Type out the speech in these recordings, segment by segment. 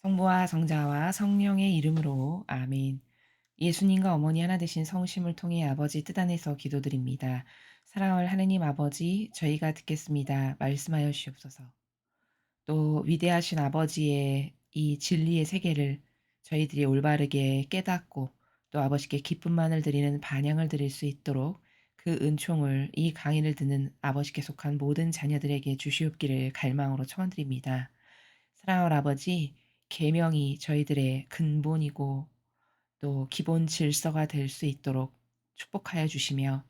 성부와 성자와 성령의 이름으로 아멘. 예수님과 어머니 하나 되신 성심을 통해 아버지 뜻 안에서 기도드립니다. 사랑할 하느님 아버지, 저희가 듣겠습니다. 말씀하여 주시옵소서. 또 위대하신 아버지의 이 진리의 세계를 저희들이 올바르게 깨닫고 또 아버지께 기쁨만을 드리는 반향을 드릴 수 있도록 그 은총을 이 강의를 듣는 아버지께 속한 모든 자녀들에게 주시옵기를 갈망으로 청원드립니다. 사랑하는 아버지, 계명이 저희들의 근본이고 또 기본 질서가 될 수 있도록 축복하여 주시며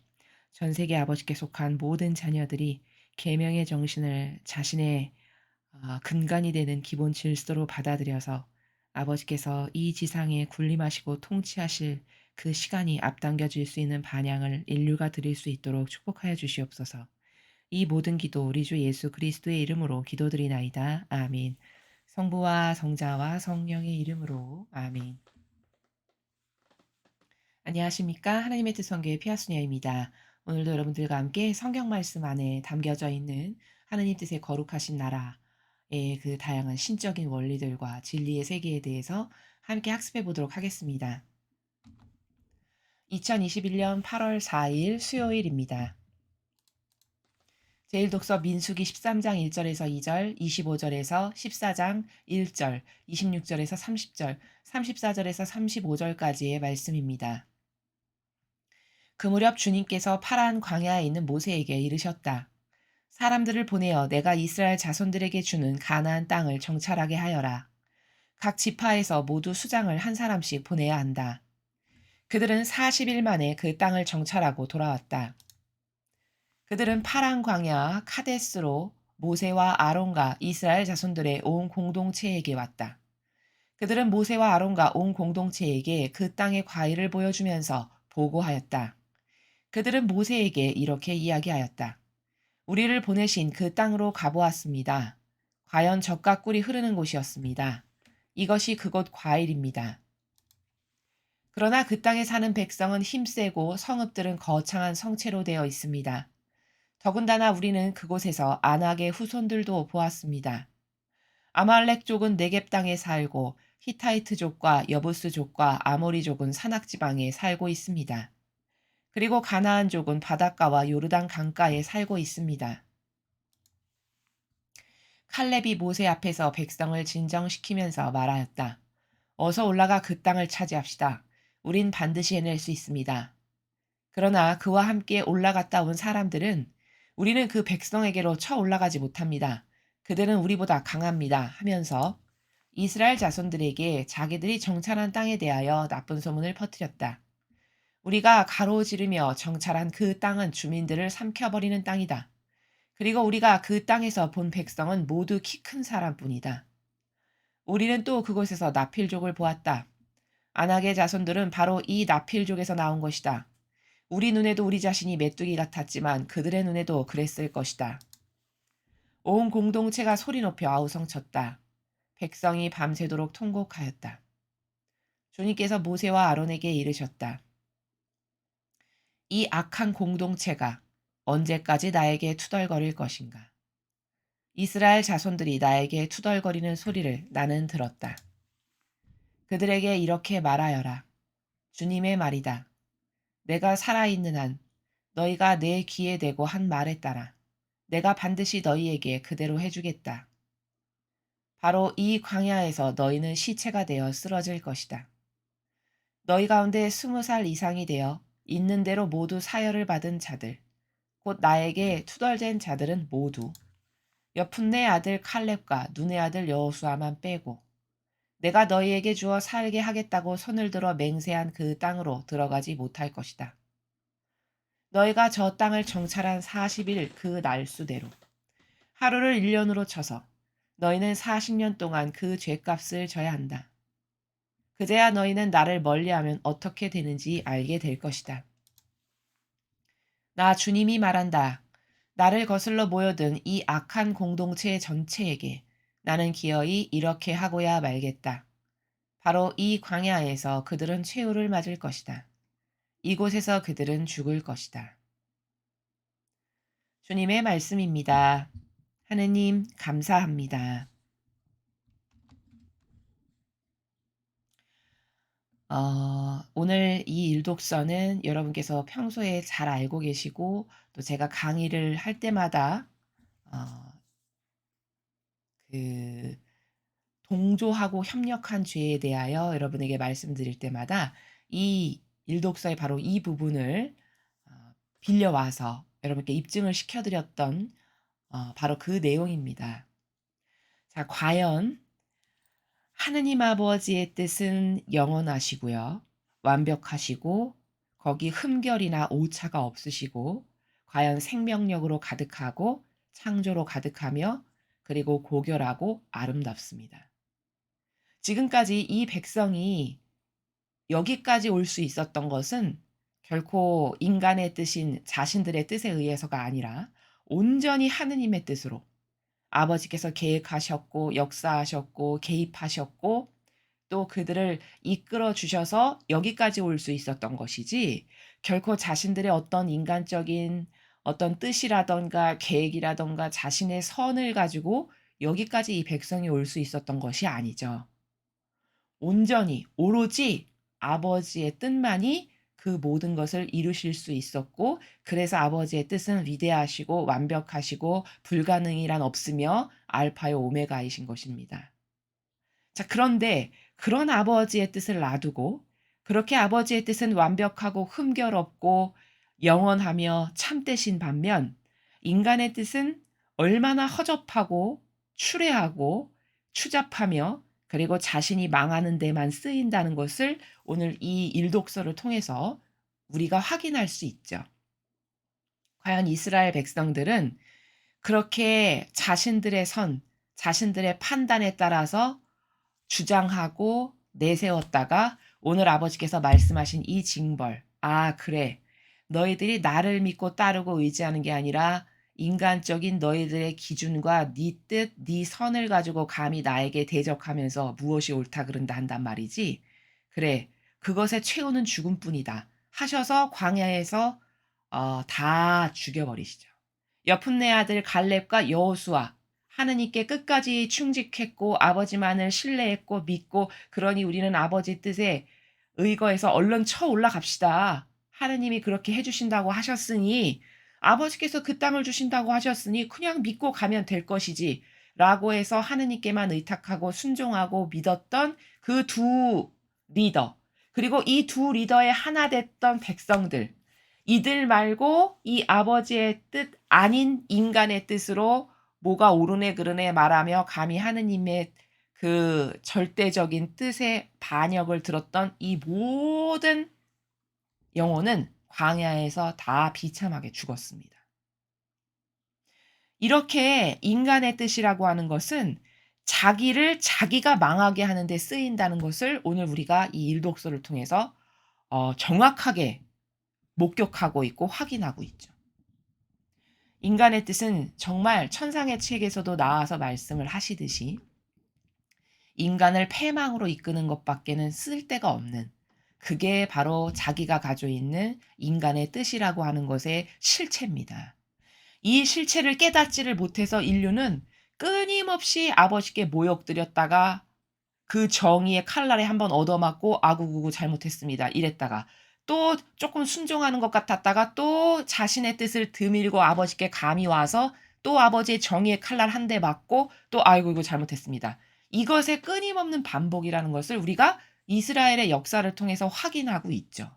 전 세계 아버지께 속한 모든 자녀들이 계명의 정신을 자신의 근간이 되는 기본 질서로 받아들여서 아버지께서 이 지상에 군림하시고 통치하실 그 시간이 앞당겨질 수 있는 반향을 인류가 드릴 수 있도록 축복하여 주시옵소서. 이 모든 기도 우리 주 예수 그리스도의 이름으로 기도드리나이다. 아멘. 성부와 성자와 성령의 이름으로 아멘. 안녕하십니까? 하나님의 뜻 성교의 피아수녀입니다. 오늘도 여러분들과 함께 성경 말씀 안에 담겨져 있는 하나님 뜻의 거룩하신 나라의 그 다양한 신적인 원리들과 진리의 세계에 대해서 함께 학습해 보도록 하겠습니다. 2021년 8월 4일 수요일입니다. 제1독서 민수기 13장 1절에서 2절, 25절에서 14장 1절, 26절에서 30절, 34절에서 35절까지의 말씀입니다. 그 무렵 주님께서 파란 광야에 있는 모세에게 이르셨다. 사람들을 보내어 내가 이스라엘 자손들에게 주는 가나안 땅을 정찰하게 하여라. 각 지파에서 모두 수장을 한 사람씩 보내야 한다. 그들은 40일 만에 그 땅을 정찰하고 돌아왔다. 그들은 파란 광야 카데스로 모세와 아론과 이스라엘 자손들의 온 공동체에게 왔다. 그들은 모세와 아론과 온 공동체에게 그 땅의 과일을 보여주면서 보고하였다. 그들은 모세에게 이렇게 이야기하였다. 우리를 보내신 그 땅으로 가보았습니다. 과연 젖과 꿀이 흐르는 곳이었습니다. 이것이 그곳 과일입니다. 그러나 그 땅에 사는 백성은 힘세고 성읍들은 거창한 성체로 되어 있습니다. 더군다나 우리는 그곳에서 안악의 후손들도 보았습니다. 아말렉족은 네겝 땅에 살고 히타이트족과 여부스족과 아모리족은 산악지방에 살고 있습니다. 그리고 가나안족은 바닷가와 요르단 강가에 살고 있습니다. 칼렙이 모세 앞에서 백성을 진정시키면서 말하였다. 어서 올라가 그 땅을 차지합시다. 우린 반드시 해낼 수 있습니다. 그러나 그와 함께 올라갔다 온 사람들은 우리는 그 백성에게로 쳐 올라가지 못합니다. 그들은 우리보다 강합니다. 하면서 이스라엘 자손들에게 자기들이 정찰한 땅에 대하여 나쁜 소문을 퍼뜨렸다. 우리가 가로지르며 정찰한 그 땅은 주민들을 삼켜버리는 땅이다. 그리고 우리가 그 땅에서 본 백성은 모두 키 큰 사람뿐이다. 우리는 또 그곳에서 나필족을 보았다. 안악의 자손들은 바로 이 나필족에서 나온 것이다. 우리 눈에도 우리 자신이 메뚜기 같았지만 그들의 눈에도 그랬을 것이다. 온 공동체가 소리 높여 아우성쳤다. 백성이 밤새도록 통곡하였다. 주님께서 모세와 아론에게 이르셨다. 이 악한 공동체가 언제까지 나에게 투덜거릴 것인가? 이스라엘 자손들이 나에게 투덜거리는 소리를 나는 들었다. 그들에게 이렇게 말하여라. 주님의 말이다. 내가 살아있는 한 너희가 내 귀에 대고 한 말에 따라 내가 반드시 너희에게 그대로 해주겠다. 바로 이 광야에서 너희는 시체가 되어 쓰러질 것이다. 너희 가운데 20살 이상이 되어 있는 대로 모두 사열을 받은 자들, 곧 나에게 투덜댄 자들은 모두 여푼네 아들 칼렙과 눈의 아들 여호수아만 빼고 내가 너희에게 주어 살게 하겠다고 손을 들어 맹세한 그 땅으로 들어가지 못할 것이다. 너희가 저 땅을 정찰한 40일 그 날수대로 하루를 1년으로 쳐서 너희는 40년 동안 그 죄값을 져야 한다. 그제야 너희는 나를 멀리하면 어떻게 되는지 알게 될 것이다. 나 주님이 말한다. 나를 거슬러 모여든 이 악한 공동체 전체에게 나는 기어이 이렇게 하고야 말겠다. 바로 이 광야에서 그들은 최후를 맞을 것이다. 이곳에서 그들은 죽을 것이다. 주님의 말씀입니다. 하느님, 감사합니다. 오늘 이 일독서는 여러분께서 평소에 잘 알고 계시고 또 제가 강의를 할 때마다 어 그 동조하고 협력한 죄에 대하여 여러분에게 말씀드릴 때마다 이 일독서의 바로 이 부분을 빌려와서 여러분께 입증을 시켜 드렸던 바로 그 내용입니다. 자, 과연 하느님 아버지의 뜻은 영원하시고요. 완벽하시고 거기 흠결이나 오차가 없으시고 과연 생명력으로 가득하고 창조로 가득하며 그리고 고결하고 아름답습니다. 지금까지 이 백성이 여기까지 올 수 있었던 것은 결코 인간의 뜻인 자신들의 뜻에 의해서가 아니라 온전히 하느님의 뜻으로 아버지께서 계획하셨고 역사하셨고 개입하셨고 또 그들을 이끌어 주셔서 여기까지 올 수 있었던 것이지 결코 자신들의 어떤 인간적인 어떤 뜻이라든가 계획이라든가 자신의 선을 가지고 여기까지 이 백성이 올 수 있었던 것이 아니죠. 온전히 오로지 아버지의 뜻만이 그 모든 것을 이루실 수 있었고 그래서 아버지의 뜻은 위대하시고 완벽하시고 불가능이란 없으며 알파요 오메가이신 것입니다. 자, 그런데 그런 아버지의 뜻을 놔두고 그렇게 아버지의 뜻은 완벽하고 흠결없고 영원하며 참되신 반면 인간의 뜻은 얼마나 허접하고 추레하고 추잡하며 그리고 자신이 망하는 데만 쓰인다는 것을 오늘 이 일독서를 통해서 우리가 확인할 수 있죠. 과연 이스라엘 백성들은 그렇게 자신들의 선, 자신들의 판단에 따라서 주장하고 내세웠다가 오늘 아버지께서 말씀하신 이 징벌, 아, 그래. 너희들이 나를 믿고 따르고 의지하는 게 아니라 인간적인 너희들의 기준과 네 뜻, 네 선을 가지고 감히 나에게 대적하면서 무엇이 옳다 그른다 한단 말이지. 그래, 그것의 최후는 죽음뿐이다. 하셔서 광야에서 다 죽여버리시죠. 여푼네 아들 갈렙과 여호수아 하느님께 끝까지 충직했고 아버지만을 신뢰했고 믿고 그러니 우리는 아버지 뜻에 의거해서 얼른 쳐 올라갑시다. 하느님이 그렇게 해 주신다고 하셨으니 아버지께서 그 땅을 주신다고 하셨으니 그냥 믿고 가면 될 것이지 라고 해서 하느님께만 의탁하고 순종하고 믿었던 그 두 리더 그리고 이 두 리더의 하나 됐던 백성들 이들 말고 이 아버지의 뜻 아닌 인간의 뜻으로 뭐가 옳으네 그르네 말하며 감히 하느님의 그 절대적인 뜻의 반역을 들었던 이 모든 영혼은 광야에서 다 비참하게 죽었습니다. 이렇게 인간의 뜻이라고 하는 것은 자기를 자기가 망하게 하는 데 쓰인다는 것을 오늘 우리가 이 일독서를 통해서 정확하게 목격하고 있고 확인하고 있죠. 인간의 뜻은 정말 천상의 책에서도 나와서 말씀을 하시듯이 인간을 패망으로 이끄는 것밖에는 쓸데가 없는 그게 바로 자기가 가지고 있는 인간의 뜻이라고 하는 것의 실체입니다. 이 실체를 깨닫지를 못해서 인류는 끊임없이 아버지께 모욕드렸다가 그 정의의 칼날에 한번 얻어맞고 아구구구 잘못했습니다. 이랬다가 또 조금 순종하는 것 같았다가 또 자신의 뜻을 드밀고 아버지께 감히 와서 또 아버지의 정의의 칼날 한 대 맞고 또 아이고 이거 잘못했습니다. 이것의 끊임없는 반복이라는 것을 우리가 이스라엘의 역사를 통해서 확인하고 있죠.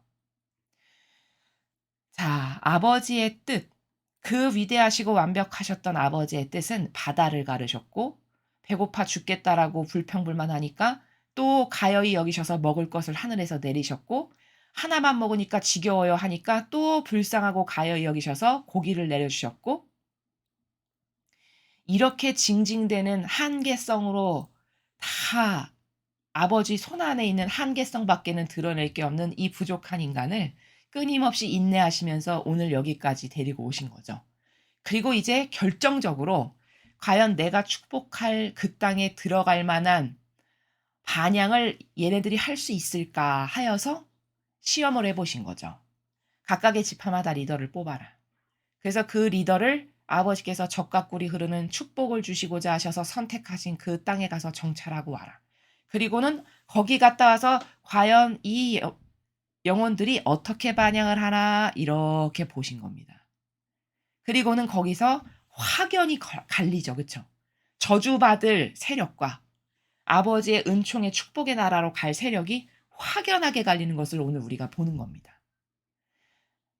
자, 아버지의 뜻, 그 위대하시고 완벽하셨던 아버지의 뜻은 바다를 가르셨고 배고파 죽겠다라고 불평불만하니까 또 가여이 여기셔서 먹을 것을 하늘에서 내리셨고 하나만 먹으니까 지겨워요 하니까 또 불쌍하고 가여이 여기셔서 고기를 내려주셨고 이렇게 징징대는 한계성으로 다 아버지 손안에 있는 한계성밖에는 드러낼 게 없는 이 부족한 인간을 끊임없이 인내하시면서 오늘 여기까지 데리고 오신 거죠. 그리고 이제 결정적으로 과연 내가 축복할 그 땅에 들어갈 만한 반향을 얘네들이 할 수 있을까 하여서 시험을 해보신 거죠. 각각의 지파마다 리더를 뽑아라. 그래서 그 리더를 아버지께서 적과 꿀이 흐르는 축복을 주시고자 하셔서 선택하신 그 땅에 가서 정찰하고 와라. 그리고는 거기 갔다 와서 과연 이 영혼들이 어떻게 반응을 하나 이렇게 보신 겁니다. 그리고는 거기서 확연히 갈리죠. 그쵸? 저주받을 세력과 아버지의 은총의 축복의 나라로 갈 세력이 확연하게 갈리는 것을 오늘 우리가 보는 겁니다.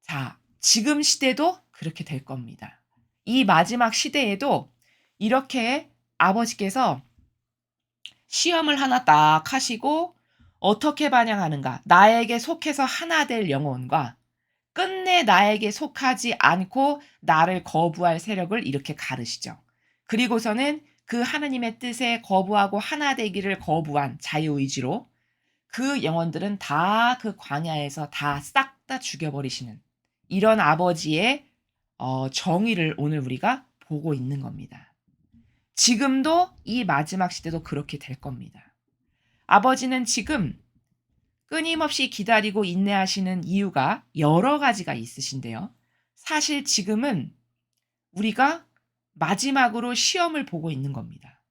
자, 지금 시대도 그렇게 될 겁니다. 이 마지막 시대에도 이렇게 아버지께서 시험을 하나 딱 하시고 어떻게 반영하는가? 나에게 속해서 하나 될 영혼과 끝내 나에게 속하지 않고 나를 거부할 세력을 이렇게 가르시죠. 그리고서는 그 하나님의 뜻에 거부하고 하나 되기를 거부한 자유의지로 그 영혼들은 다 그 광야에서 다 싹 다 죽여버리시는 이런 아버지의 정의를 오늘 우리가 보고 있는 겁니다. 지금도 이 마지막 시대도 그렇게 될 겁니다. 아버지는 지금 끊임없이 기다리고 인내하시는 이유가 여러 가지가 있으신데요. 사실 지금은 우리가 마지막으로 시험을 보고 있는 겁니다.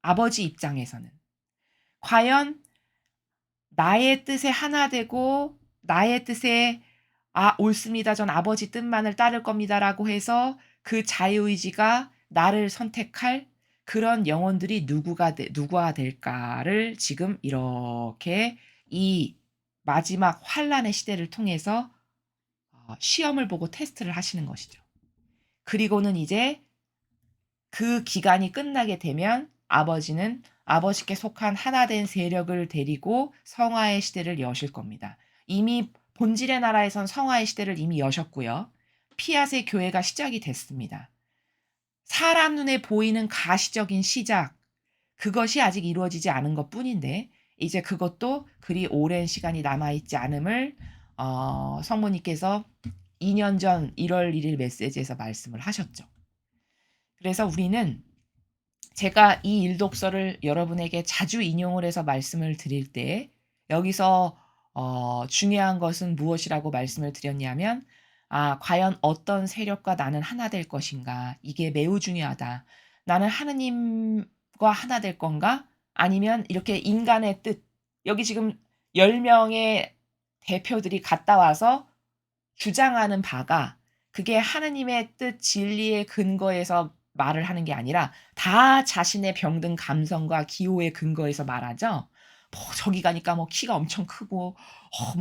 아버지 입장에서는. 과연 나의 뜻에 하나 되고 나의 뜻에 옳습니다. 전 아버지 뜻만을 따를 겁니다라고 해서 그 자유의지가 나를 선택할 그런 영혼들이 누가 될까를 지금 이렇게 이 마지막 환란의 시대를 통해서 시험을 보고 테스트를 하시는 것이죠. 그리고는 이제 그 기간이 끝나게 되면 아버지는 아버지께 속한 하나 된 세력을 데리고 성화의 시대를 여실 겁니다. 이미 본질의 나라에선 성화의 시대를 이미 여셨고요. 피앗의 교회가 시작이 됐습니다. 사람 눈에 보이는 가시적인 시작, 그것이 아직 이루어지지 않은 것뿐인데 이제 그것도 그리 오랜 시간이 남아있지 않음을 성모님께서 2년 전 1월 1일 메시지에서 말씀을 하셨죠. 그래서 우리는 제가 이 일독서를 여러분에게 자주 인용을 해서 말씀을 드릴 때 여기서 중요한 것은 무엇이라고 말씀을 드렸냐면 과연 어떤 세력과 나는 하나 될 것인가. 이게 매우 중요하다. 나는 하느님과 하나 될 건가? 아니면 이렇게 인간의 뜻. 여기 지금 10명의 대표들이 갔다 와서 주장하는 바가 그게 하느님의 뜻 진리의 근거에서 말을 하는 게 아니라 다 자신의 병든 감성과 기호의 근거에서 말하죠. 저기 가니까 키가 엄청 크고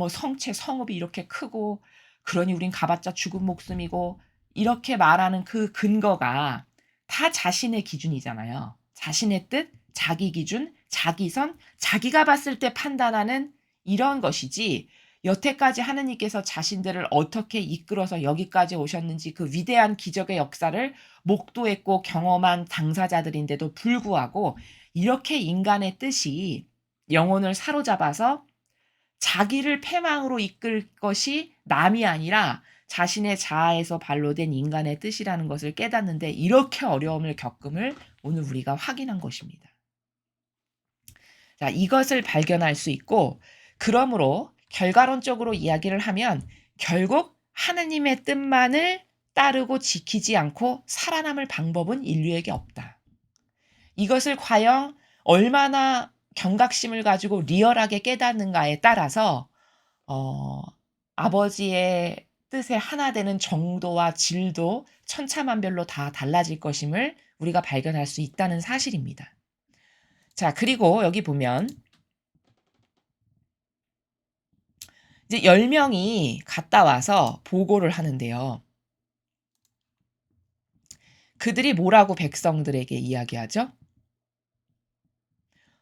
성체 성읍이 이렇게 크고 그러니 우린 가봤자 죽은 목숨이고 이렇게 말하는 그 근거가 다 자신의 기준이잖아요. 자신의 뜻, 자기 기준, 자기 선, 자기가 봤을 때 판단하는 이런 것이지 여태까지 하느님께서 자신들을 어떻게 이끌어서 여기까지 오셨는지 그 위대한 기적의 역사를 목도했고 경험한 당사자들인데도 불구하고 이렇게 인간의 뜻이 영혼을 사로잡아서 자기를 패망으로 이끌 것이 남이 아니라 자신의 자아에서 발로된 인간의 뜻이라는 것을 깨닫는데 이렇게 어려움을 겪음을 오늘 우리가 확인한 것입니다. 자, 이것을 발견할 수 있고 그러므로 결과론적으로 이야기를 하면 결국 하느님의 뜻만을 따르고 지키지 않고 살아남을 방법은 인류에게 없다. 이것을 과연 얼마나 경각심을 가지고 리얼하게 깨닫는가에 따라서 아버지의 뜻에 하나 되는 정도와 질도 천차만별로 다 달라질 것임을 우리가 발견할 수 있다는 사실입니다. 자, 그리고 여기 보면 이제 10명이 갔다 와서 보고를 하는데요. 그들이 뭐라고 백성들에게 이야기하죠?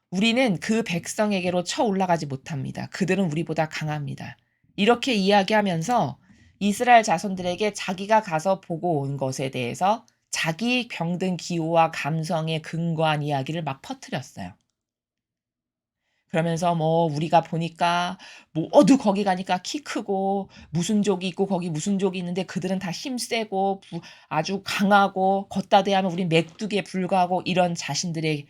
우리는 그 백성에게로 쳐 올라가지 못합니다. 그들은 우리보다 강합니다. 이렇게 이야기하면서 이스라엘 자손들에게 자기가 가서 보고 온 것에 대해서 자기 병든 기호와 감성에 근거한 이야기를 막 퍼뜨렸어요. 그러면서 우리가 보니까 모두 거기 가니까 키 크고 무슨 족이 있고 거기 무슨 족이 있는데 그들은 다 힘세고 아주 강하고 걷다 대하면 우린 메뚜기에 불과하고 이런 자신들의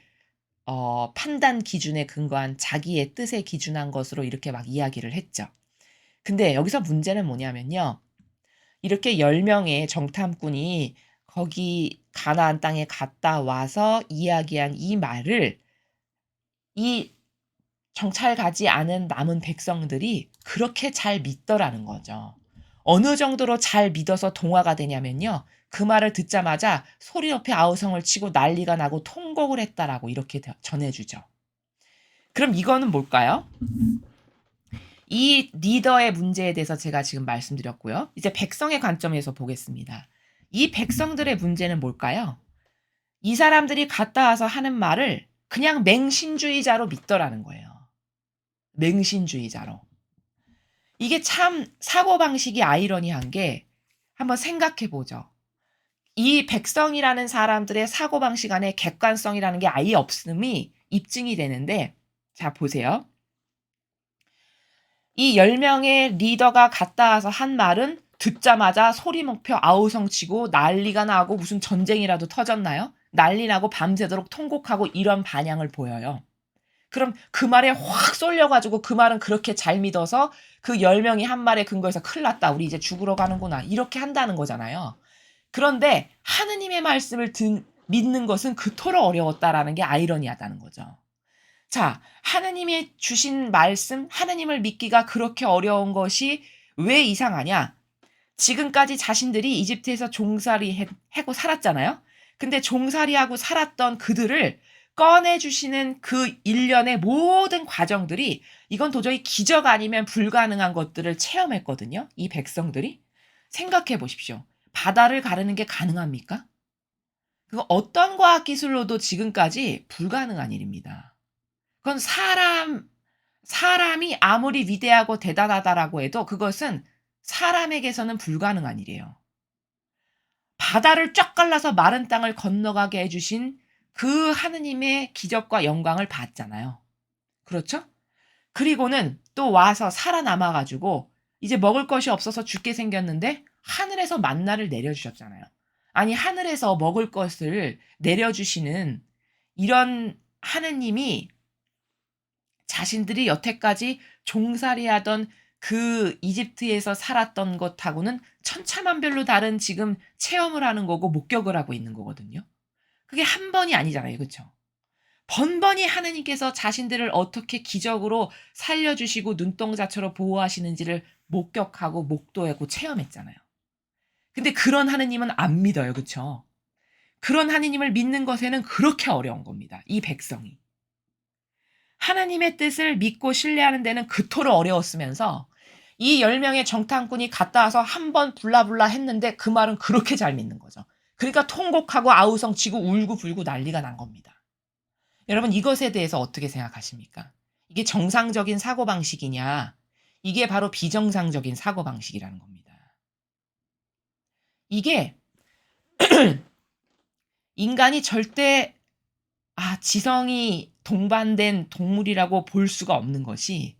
판단 기준에 근거한 자기의 뜻에 기준한 것으로 이렇게 막 이야기를 했죠. 근데 여기서 문제는 뭐냐면요. 이렇게 10명의 정탐꾼이 거기 가나안 땅에 갔다 와서 이야기한 이 말을 이 정찰 가지 않은 남은 백성들이 그렇게 잘 믿더라는 거죠. 어느 정도로 잘 믿어서 동화가 되냐면요. 그 말을 듣자마자 소리 높이 아우성을 치고 난리가 나고 통곡을 했다라고 이렇게 전해주죠. 그럼 이거는 뭘까요? 이 리더의 문제에 대해서 제가 지금 말씀드렸고요. 이제 백성의 관점에서 보겠습니다. 이 백성들의 문제는 뭘까요? 이 사람들이 갔다 와서 하는 말을 그냥 맹신주의자로 믿더라는 거예요. 맹신주의자로. 이게 참 사고방식이 아이러니한 게 한번 생각해 보죠. 이 백성이라는 사람들의 사고방식 안에 객관성이라는 게 아예 없음이 입증이 되는데, 자, 보세요. 이 10명의 리더가 갔다 와서 한 말은 듣자마자 소리 목표 아우성 치고 난리가 나고 무슨 전쟁이라도 터졌나요? 난리 나고 밤새도록 통곡하고 이런 반향을 보여요. 그럼 그 말에 확 쏠려가지고 그 말은 그렇게 잘 믿어서 그 10명이 한 말에 근거해서 큰일 났다. 우리 이제 죽으러 가는구나. 이렇게 한다는 거잖아요. 그런데 하느님의 말씀을 믿는 것은 그토록 어려웠다라는 게 아이러니하다는 거죠. 자, 하느님이 주신 말씀, 하느님을 믿기가 그렇게 어려운 것이 왜 이상하냐? 지금까지 자신들이 이집트에서 종살이 하고 살았잖아요. 근데 종살이하고 살았던 그들을 꺼내주시는 그 일련의 모든 과정들이 이건 도저히 기적 아니면 불가능한 것들을 체험했거든요. 이 백성들이. 생각해 보십시오. 바다를 가르는 게 가능합니까? 그거 어떤 과학기술로도 지금까지 불가능한 일입니다. 그건 사람이 아무리 위대하고 대단하다라고 해도 그것은 사람에게서는 불가능한 일이에요. 바다를 쫙 갈라서 마른 땅을 건너가게 해주신 그 하느님의 기적과 영광을 봤잖아요. 그렇죠? 그리고는 또 와서 살아남아가지고 이제 먹을 것이 없어서 죽게 생겼는데 하늘에서 만나를 내려주셨잖아요. 아니, 하늘에서 먹을 것을 내려주시는 이런 하느님이 자신들이 여태까지 종살이하던 그 이집트에서 살았던 것하고는 천차만별로 다른 지금 체험을 하는 거고 목격을 하고 있는 거거든요. 그게 한 번이 아니잖아요. 그렇죠? 번번이 하느님께서 자신들을 어떻게 기적으로 살려주시고 눈동자처럼 보호하시는지를 목격하고 목도하고 체험했잖아요. 근데 그런 하느님은 안 믿어요. 그렇죠? 그런 하느님을 믿는 것에는 그렇게 어려운 겁니다. 이 백성이. 하나님의 뜻을 믿고 신뢰하는 데는 그토록 어려웠으면서 이 10명의 정탐꾼이 갔다 와서 한 번 불라불라 했는데 그 말은 그렇게 잘 믿는 거죠. 그러니까 통곡하고 아우성치고 울고불고 난리가 난 겁니다. 여러분, 이것에 대해서 어떻게 생각하십니까? 이게 정상적인 사고방식이냐? 이게 바로 비정상적인 사고방식이라는 겁니다. 이게 인간이 절대 지성이 동반된 동물이라고 볼 수가 없는 것이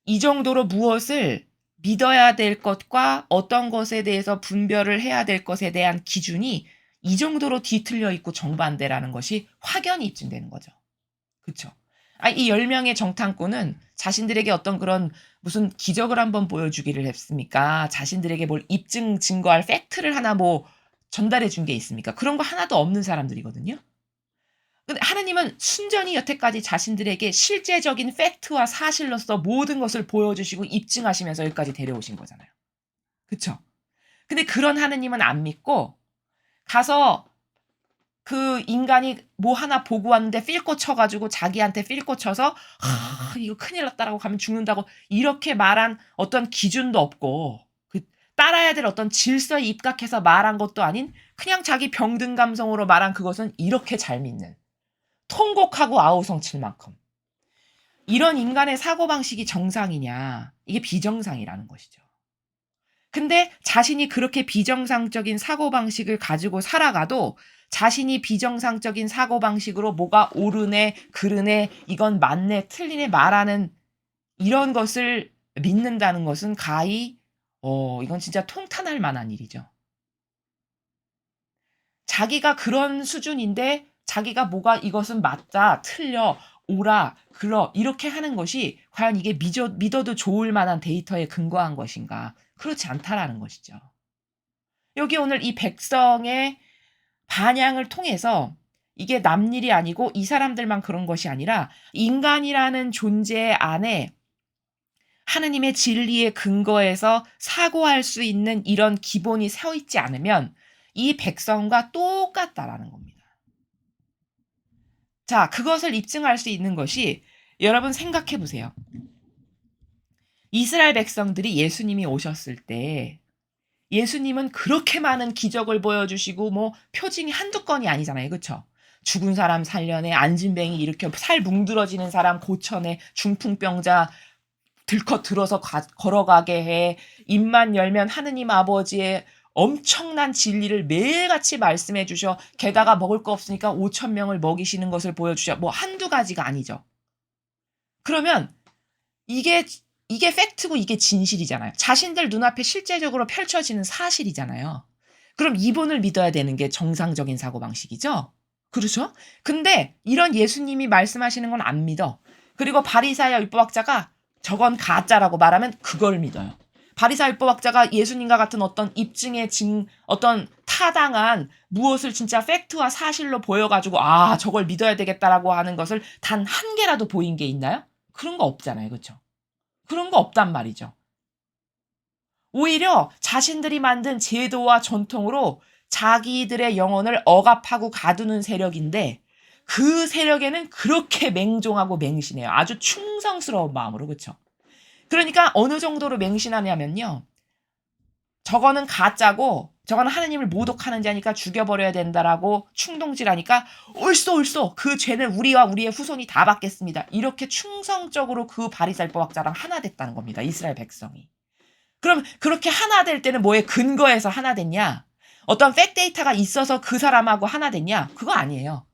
이 정도로 무엇을 믿어야 될 것과 어떤 것에 대해서 분별을 해야 될 것에 대한 기준이 이 정도로 뒤틀려 있고 정반대라는 것이 확연히 입증되는 거죠. 그렇죠? 이 10명의 정탐꾼은 자신들에게 어떤 그런 무슨 기적을 한번 보여주기를 했습니까? 자신들에게 뭘 입증 증거할 팩트를 하나 뭐 전달해 준 게 있습니까? 그런 거 하나도 없는 사람들이거든요. 근데 하느님은 순전히 여태까지 자신들에게 실제적인 팩트와 사실로서 모든 것을 보여주시고 입증하시면서 여기까지 데려오신 거잖아요. 그쵸? 근데 그런 하느님은 안 믿고 가서 그 인간이 뭐 하나 보고 왔는데 필꼬 쳐가지고 자기한테 필꼬 쳐서 이거 큰일 났다라고 가면 죽는다고 이렇게 말한 어떤 기준도 없고 그 따라야 될 어떤 질서에 입각해서 말한 것도 아닌 그냥 자기 병든 감성으로 말한 그것은 이렇게 잘 믿는 통곡하고 아우성칠 만큼 이런 인간의 사고방식이 정상이냐? 이게 비정상이라는 것이죠. 근데 자신이 그렇게 비정상적인 사고방식을 가지고 살아가도 자신이 비정상적인 사고방식으로 뭐가 옳으네, 그르네, 이건 맞네, 틀리네 말하는 이런 것을 믿는다는 것은 가히 이건 진짜 통탄할 만한 일이죠. 자기가 그런 수준인데 자기가 뭐가 이것은 맞다, 틀려, 옳아, 그러 이렇게 하는 것이 과연 이게 믿어도 좋을 만한 데이터에 근거한 것인가? 그렇지 않다라는 것이죠. 여기 오늘 이 백성의 반향을 통해서 이게 남일이 아니고 이 사람들만 그런 것이 아니라 인간이라는 존재 안에 하느님의 진리의 근거에서 사고할 수 있는 이런 기본이 서 있지 않으면 이 백성과 똑같다라는 겁니다. 자, 그것을 입증할 수 있는 것이 여러분 생각해 보세요. 이스라엘 백성들이 예수님이 오셨을 때 예수님은 그렇게 많은 기적을 보여주시고 뭐 표징이 한두 건이 아니잖아요. 그쵸? 죽은 사람 살려내, 안진뱅이 이렇게 살 뭉들어지는 사람 고쳐내, 중풍병자 들컷 들어서 걸어가게 해, 입만 열면 하느님 아버지의 엄청난 진리를 매일같이 말씀해 주셔, 게다가 먹을 거 없으니까 5천 명을 먹이시는 것을 보여주셔. 뭐 한두 가지가 아니죠. 그러면 이게 팩트고 이게 진실이잖아요. 자신들 눈앞에 실제적으로 펼쳐지는 사실이잖아요. 그럼 이분을 믿어야 되는 게 정상적인 사고방식이죠. 그렇죠? 근데 이런 예수님이 말씀하시는 건 안 믿어. 그리고 바리사야 율법학자가 저건 가짜라고 말하면 그걸 믿어요. 바리사 율법학자가 예수님과 같은 어떤 입증의 어떤 타당한 무엇을 진짜 팩트와 사실로 보여가지고 아 저걸 믿어야 되겠다라고 하는 것을 단 한 개라도 보인 게 있나요? 그런 거 없잖아요. 그렇죠? 그런 거 없단 말이죠. 오히려 자신들이 만든 제도와 전통으로 자기들의 영혼을 억압하고 가두는 세력인데 그 세력에는 그렇게 맹종하고 맹신해요. 아주 충성스러운 마음으로. 그렇죠? 그러니까 어느 정도로 맹신하냐면요. 저거는 가짜고 저거는 하느님을 모독하는 자니까 죽여버려야 된다라고 충동질하니까 옳소 그 죄는 우리와 우리의 후손이 다 받겠습니다. 이렇게 충성적으로 그 바리살법학자랑 하나 됐다는 겁니다. 이스라엘 백성이. 그럼 그렇게 하나 될 때는 뭐에 근거해서 하나 됐냐? 어떤 팩데이터가 있어서 그 사람하고 하나 됐냐? 그거 아니에요.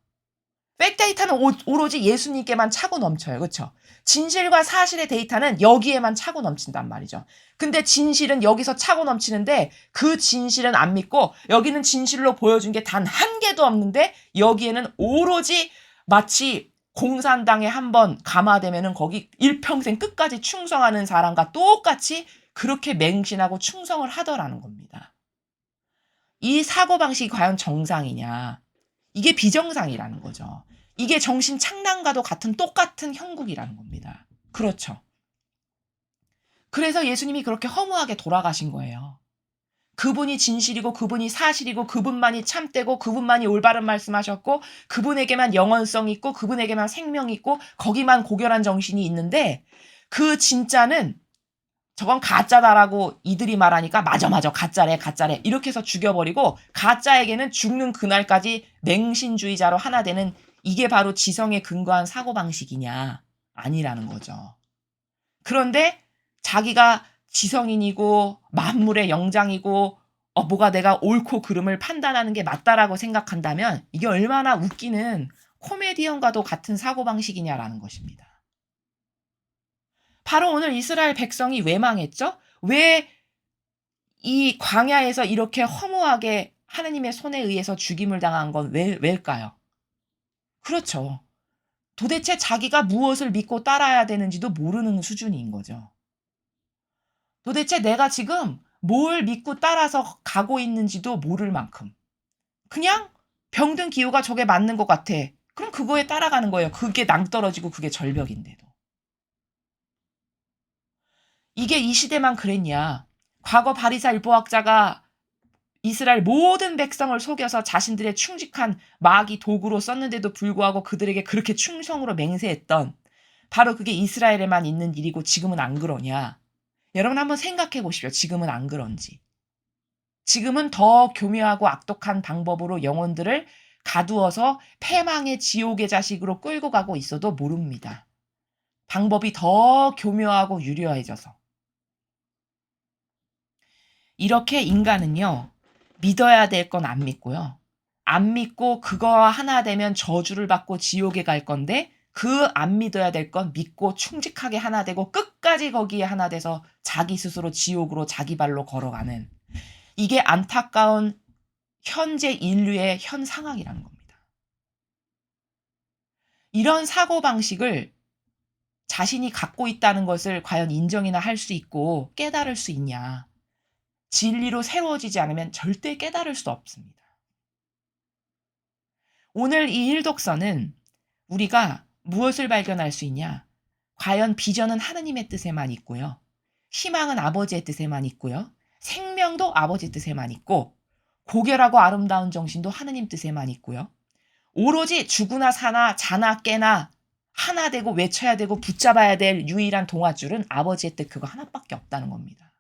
팩데이터는 오로지 예수님께만 차고 넘쳐요. 그렇죠? 진실과 사실의 데이터는 여기에만 차고 넘친단 말이죠. 근데 진실은 여기서 차고 넘치는데 그 진실은 안 믿고 여기는 진실로 보여준 게 단 한 개도 없는데 여기에는 오로지 마치 공산당에 한번 감화되면은 거기 일평생 끝까지 충성하는 사람과 똑같이 그렇게 맹신하고 충성을 하더라는 겁니다. 이 사고방식이 과연 정상이냐? 이게 비정상이라는 거죠. 이게 정신 착란과도 같은 똑같은 형국이라는 겁니다. 그렇죠. 그래서 예수님이 그렇게 허무하게 돌아가신 거예요. 그분이 진실이고 그분이 사실이고 그분만이 참되고 그분만이 올바른 말씀하셨고 그분에게만 영원성 있고 그분에게만 생명 있고 거기만 고결한 정신이 있는데 그 진짜는 저건 가짜다라고 이들이 말하니까 맞아 가짜래 이렇게 해서 죽여버리고 가짜에게는 죽는 그날까지 맹신주의자로 하나 되는 이게 바로 지성에 근거한 사고방식이냐 아니라는 거죠. 그런데 자기가 지성인이고 만물의 영장이고 뭐가 내가 옳고 그름을 판단하는 게 맞다라고 생각한다면 이게 얼마나 웃기는 코미디언과도 같은 사고방식이냐라는 것입니다. 바로 오늘 이스라엘 백성이 왜 망했죠? 왜 이 광야에서 이렇게 허무하게 하느님의 손에 의해서 죽임을 당한 건 왜일까요? 그렇죠. 도대체 자기가 무엇을 믿고 따라야 되는지도 모르는 수준인 거죠. 도대체 내가 지금 뭘 믿고 따라서 가고 있는지도 모를 만큼. 그냥 병든 기후가 저게 맞는 것 같아. 그럼 그거에 따라가는 거예요. 그게 낭떠러지고 그게 절벽인데도. 이게 이 시대만 그랬냐. 과거 바리사 율법학자가 이스라엘 모든 백성을 속여서 자신들의 충직한 마귀 도구로 썼는데도 불구하고 그들에게 그렇게 충성으로 맹세했던 바로 그게 이스라엘에만 있는 일이고 지금은 안 그러냐. 여러분 한번 생각해 보십시오. 지금은 안 그런지. 지금은 더 교묘하고 악독한 방법으로 영혼들을 가두어서 패망의 지옥의 자식으로 끌고 가고 있어도 모릅니다. 방법이 더 교묘하고 유려해져서. 이렇게 인간은요. 믿어야 될 건 안 믿고요. 안 믿고 그거와 하나 되면 저주를 받고 지옥에 갈 건데 그 안 믿어야 될 건 믿고 충직하게 하나 되고 끝까지 거기에 하나 돼서 자기 스스로 지옥으로 자기 발로 걸어가는 이게 안타까운 현재 인류의 현 상황이라는 겁니다. 이런 사고방식을 자신이 갖고 있다는 것을 과연 인정이나 할 수 있고 깨달을 수 있냐. 진리로 새로워지지 않으면 절대 깨달을 수 없습니다. 오늘 이 일독서는 우리가 무엇을 발견할 수 있냐? 과연 비전은 하느님의 뜻에만 있고요. 희망은 아버지의 뜻에만 있고요. 생명도 아버지 뜻에만 있고 고결하고 아름다운 정신도 하느님 뜻에만 있고요. 오로지 죽으나 사나 자나 깨나 하나 되고 외쳐야 되고 붙잡아야 될 유일한 동아줄은 아버지의 뜻 그거 하나밖에 없다는 겁니다.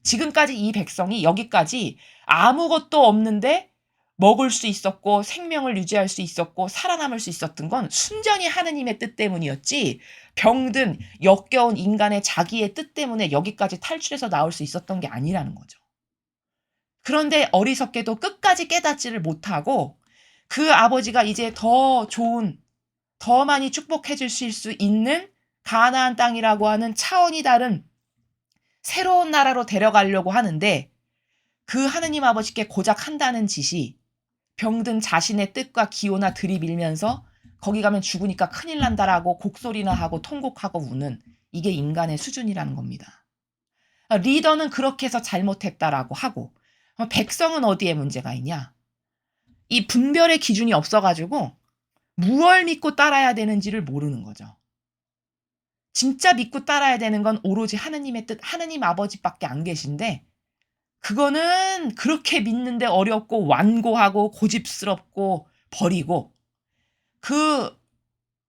지금까지 이 백성이 여기까지 아무것도 없는데 먹을 수 있었고 생명을 유지할 수 있었고 살아남을 수 있었던 건 순전히 하느님의 뜻 때문이었지 병든 역겨운 인간의 자기의 뜻 때문에 여기까지 탈출해서 나올 수 있었던 게 아니라는 거죠. 그런데 어리석게도 끝까지 깨닫지를 못하고 그 아버지가 이제 더 좋은 더 많이 축복해 주실 수 있는 가나안 땅이라고 하는 차원이 다른 새로운 나라로 데려가려고 하는데 그 하느님 아버지께 고작 한다는 짓이 병든 자신의 뜻과 기호나 들이밀면서 거기 가면 죽으니까 큰일 난다라고 곡소리나 하고 통곡하고 우는 이게 인간의 수준이라는 겁니다. 리더는 그렇게 해서 잘못했다라고 하고 백성은 어디에 문제가 있냐? 이 분별의 기준이 없어가지고 무얼 믿고 따라야 되는지를 모르는 거죠. 진짜 믿고 따라야 되는 건 오로지 하느님의 뜻, 하느님 아버지밖에 안 계신데 그거는 그렇게 믿는데 어렵고 완고하고 고집스럽고 버리고 그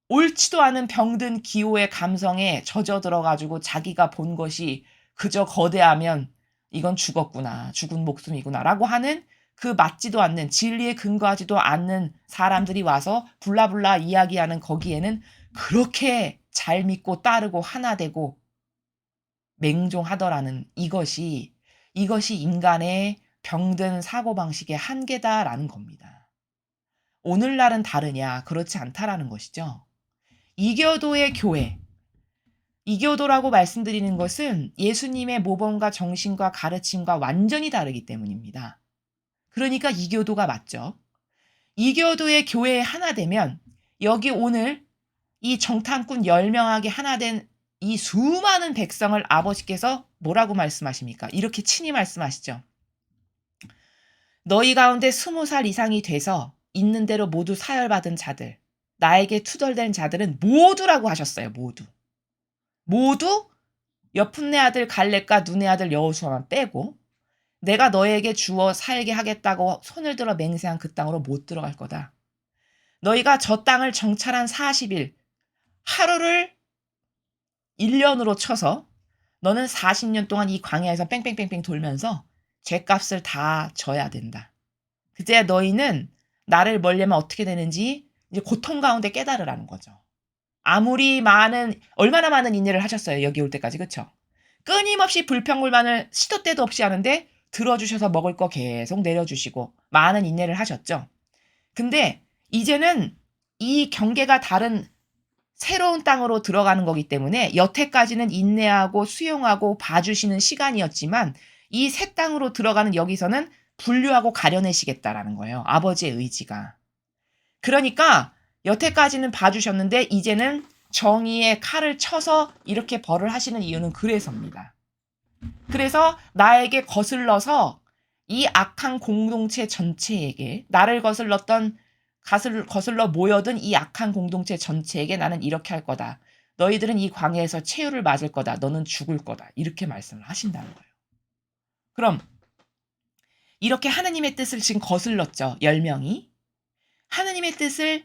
옳지도 않은 병든 기호의 감성에 젖어 들어가지고 자기가 본 것이 그저 거대하면 이건 죽었구나, 죽은 목숨이구나 라고 하는 그 맞지도 않는 진리에 근거하지도 않는 사람들이 와서 불라불라 이야기하는 거기에는 그렇게 잘 믿고 따르고 하나 되고 맹종하더라는 이것이 인간의 병든 사고방식의 한계다라는 겁니다. 오늘날은 다르냐? 그렇지 않다라는 것이죠. 이교도의 교회, 이교도라고 말씀드리는 것은 예수님의 모범과 정신과 가르침과 완전히 다르기 때문입니다. 그러니까 이교도가 맞죠. 이교도의 교회에 하나 되면 여기 오늘 이 정탐꾼 10명에게 하나 된 이 수많은 백성을 아버지께서 뭐라고 말씀하십니까? 이렇게 친히 말씀하시죠. 너희 가운데 20살 이상이 돼서 있는 대로 모두 사열받은 자들, 나에게 투덜댄 자들은 모두라고 하셨어요. 모두 여푼네 아들 갈렙과 눈의 아들 여호수아만 빼고 내가 너에게 주어 살게 하겠다고 손을 들어 맹세한 그 땅으로 못 들어갈 거다. 너희가 저 땅을 정찰한 40일, 하루를 1년으로 쳐서 너는 40년 동안 이 광야에서 뺑뺑뺑뺑 돌면서 죗값을 다 져야 된다. 그제야 너희는 나를 멀려면 어떻게 되는지 이제 고통 가운데 깨달으라는 거죠. 얼마나 많은 인내를 하셨어요. 여기 올 때까지. 그쵸? 끊임없이 불평불만을 시도 때도 없이 하는데 들어주셔서 먹을 거 계속 내려주시고 많은 인내를 하셨죠. 근데 이제는 이 경계가 다른 새로운 땅으로 들어가는 거기 때문에 여태까지는 인내하고 수용하고 봐주시는 시간이었지만 이 새 땅으로 들어가는 여기서는 분류하고 가려내시겠다라는 거예요. 아버지의 의지가. 그러니까 여태까지는 봐주셨는데 이제는 정의의 칼을 쳐서 이렇게 벌을 하시는 이유는 그래서입니다. 그래서 나에게 거슬러서 이 악한 공동체 전체에게 나를 거슬러 모여든 이 악한 공동체 전체에게 나는 이렇게 할 거다. 너희들은 이 광야에서 최후를 맞을 거다. 너는 죽을 거다. 이렇게 말씀을 하신다는 거예요. 그럼 이렇게 하느님의 뜻을 지금 거슬렀죠. 10명이. 하느님의 뜻에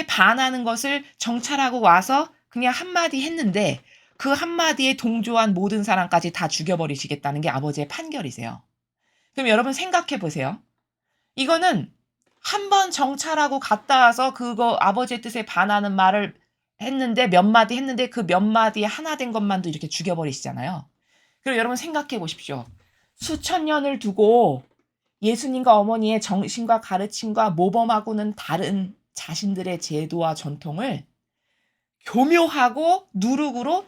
반하는 것을 정찰하고 와서 그냥 한마디 했는데 그 한마디에 동조한 모든 사람까지 다 죽여버리시겠다는 게 아버지의 판결이세요. 그럼 여러분 생각해 보세요. 이거는 한 번 정찰하고 갔다 와서 그거 아버지의 뜻에 반하는 말을 했는데 몇 마디 했는데 그 몇 마디에 하나 된 것만도 이렇게 죽여버리시잖아요. 그럼 여러분 생각해 보십시오. 수천 년을 두고 예수님과 어머니의 정신과 가르침과 모범하고는 다른 자신들의 제도와 전통을 교묘하고 누룩으로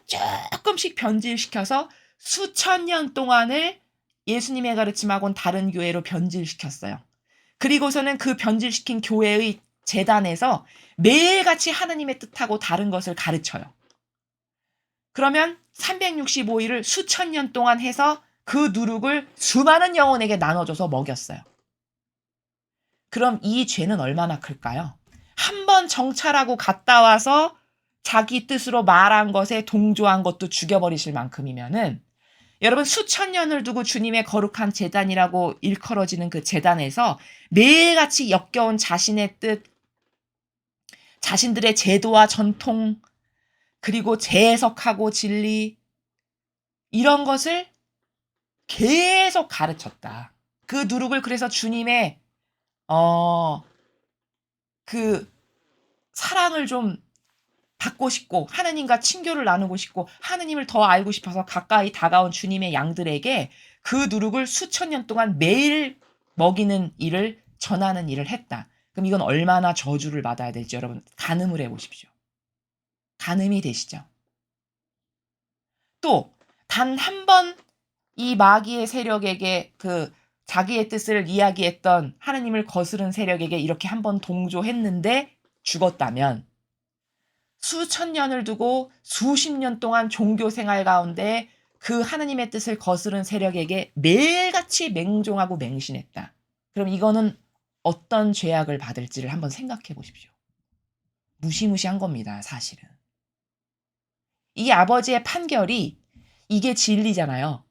조금씩 변질시켜서 수천 년 동안을 예수님의 가르침하고는 다른 교회로 변질시켰어요. 그리고서는 그 변질시킨 교회의 재단에서 매일같이 하느님의 뜻하고 다른 것을 가르쳐요. 그러면 365일을 수천 년 동안 해서 그 누룩을 수많은 영혼에게 나눠줘서 먹였어요. 그럼 이 죄는 얼마나 클까요? 한 번 정찰하고 갔다 와서 자기 뜻으로 말한 것에 동조한 것도 죽여버리실 만큼이면은 여러분 수천 년을 두고 주님의 거룩한 제단이라고 일컬어지는 그 제단에서 매일같이 역겨운 자신의 뜻, 자신들의 제도와 전통, 그리고 재해석하고 진리 이런 것을 계속 가르쳤다. 그 누룩을 그래서 주님의 그 사랑을 좀 받고 싶고 하느님과 친교를 나누고 싶고 하느님을 더 알고 싶어서 가까이 다가온 주님의 양들에게 그 누룩을 수천 년 동안 매일 먹이는 일을 전하는 일을 했다. 그럼 이건 얼마나 저주를 받아야 될지 여러분 가늠을 해보십시오. 가늠이 되시죠. 또 단 한 번 이 마귀의 세력에게 그 자기의 뜻을 이야기했던 하느님을 거스른 세력에게 이렇게 한 번 동조했는데 죽었다면 수천 년을 두고 수십 년 동안 종교 생활 가운데 그 하느님의 뜻을 거스른 세력에게 매일같이 맹종하고 맹신했다. 그럼 이거는 어떤 죄악을 받을지를 한번 생각해 보십시오. 무시무시한 겁니다, 사실은. 이 아버지의 판결이 이게 진리잖아요.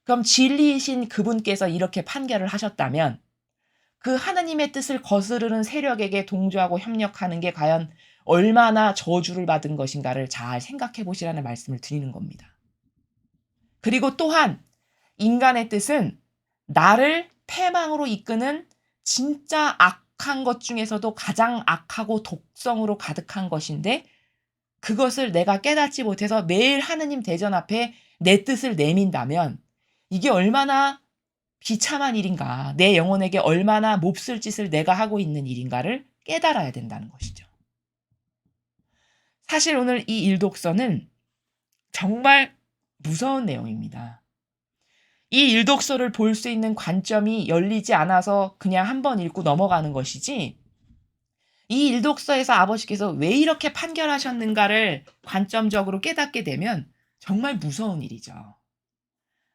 그럼 진리이신 그분께서 이렇게 판결을 하셨다면 그 하나님의 뜻을 거스르는 세력에게 동조하고 협력하는 게 과연 얼마나 저주를 받은 것인가를 잘 생각해 보시라는 말씀을 드리는 겁니다. 그리고 또한 인간의 뜻은 나를 패망으로 이끄는 진짜 악한 것 중에서도 가장 악하고 독성으로 가득한 것인데 그것을 내가 깨닫지 못해서 매일 하느님 대전 앞에 내 뜻을 내민다면 이게 얼마나 비참한 일인가, 내 영혼에게 얼마나 몹쓸 짓을 내가 하고 있는 일인가를 깨달아야 된다는 것이죠. 사실 오늘 이 일독서는 정말 무서운 내용입니다. 이 일독서를 볼 수 있는 관점이 열리지 않아서 그냥 한번 읽고 넘어가는 것이지 이 일독서에서 아버지께서 왜 이렇게 판결하셨는가를 관점적으로 깨닫게 되면 정말 무서운 일이죠.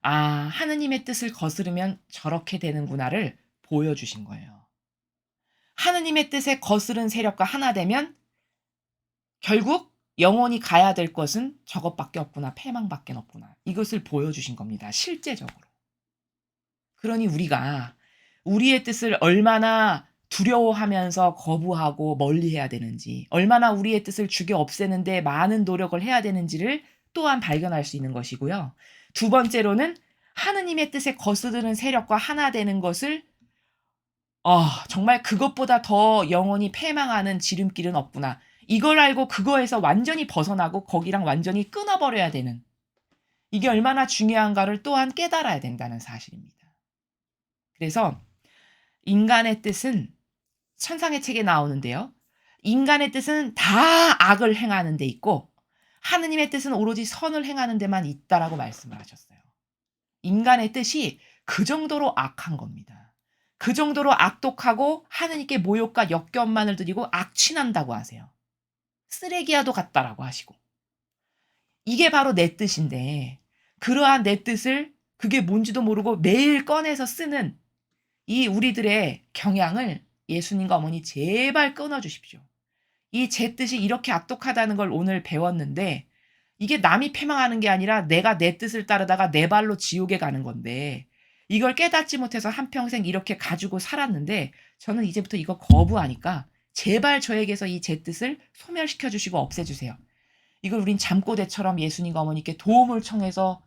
아, 하느님의 뜻을 거스르면 저렇게 되는구나를 보여주신 거예요. 하느님의 뜻에 거스른 세력과 하나 되면 결국 영원히 가야 될 것은 저것밖에 없구나, 패망밖에 없구나. 이것을 보여주신 겁니다. 실제적으로. 그러니 우리가 우리의 뜻을 얼마나 두려워하면서 거부하고 멀리해야 되는지, 얼마나 우리의 뜻을 죽여 없애는데 많은 노력을 해야 되는지를 또한 발견할 수 있는 것이고요. 두 번째로는 하느님의 뜻에 거스르는 세력과 하나 되는 것을 정말 그것보다 더 영원히 패망하는 지름길은 없구나. 이걸 알고 그거에서 완전히 벗어나고 거기랑 완전히 끊어버려야 되는 이게 얼마나 중요한가를 또한 깨달아야 된다는 사실입니다. 그래서 인간의 뜻은 천상의 책에 나오는데요. 인간의 뜻은 다 악을 행하는 데 있고 하느님의 뜻은 오로지 선을 행하는 데만 있다라고 말씀을 하셨어요. 인간의 뜻이 그 정도로 악한 겁니다. 그 정도로 악독하고 하느님께 모욕과 역겨움만을 드리고 악취난다고 하세요. 쓰레기와도 같다라고 하시고. 이게 바로 내 뜻인데 그러한 내 뜻을 그게 뭔지도 모르고 매일 꺼내서 쓰는 이 우리들의 경향을 예수님과 어머니 제발 끊어주십시오. 이 제 뜻이 이렇게 악독하다는 걸 오늘 배웠는데 이게 남이 패망하는 게 아니라 내가 내 뜻을 따르다가 내 발로 지옥에 가는 건데 이걸 깨닫지 못해서 한평생 이렇게 가지고 살았는데 저는 이제부터 이거 거부하니까 제발 저에게서 이 제 뜻을 소멸시켜 주시고 없애주세요. 이걸 우린 잠꼬대처럼 예수님과 어머니께 도움을 청해서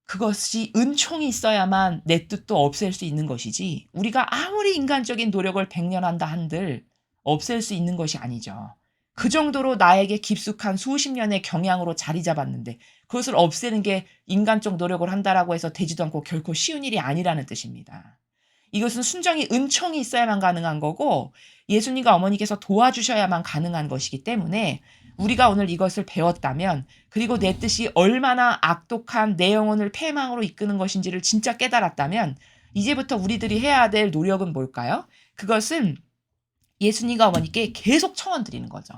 그것이 은총이 있어야만 내 뜻도 없앨 수 있는 것이지 우리가 아무리 인간적인 노력을 백년한다 한들 없앨 수 있는 것이 아니죠. 그 정도로 나에게 깊숙한 수십 년의 경향으로 자리 잡았는데 그것을 없애는 게 인간적 노력을 한다라고 해서 되지도 않고 결코 쉬운 일이 아니라는 뜻입니다. 이것은 순전히 은총이 있어야만 가능한 거고 예수님과 어머니께서 도와주셔야만 가능한 것이기 때문에 우리가 오늘 이것을 배웠다면 그리고 내 뜻이 얼마나 악독한 내 영혼을 패망으로 이끄는 것인지를 진짜 깨달았다면 이제부터 우리들이 해야 될 노력은 뭘까요? 그것은 예수님과 어머니께 계속 청원드리는 거죠.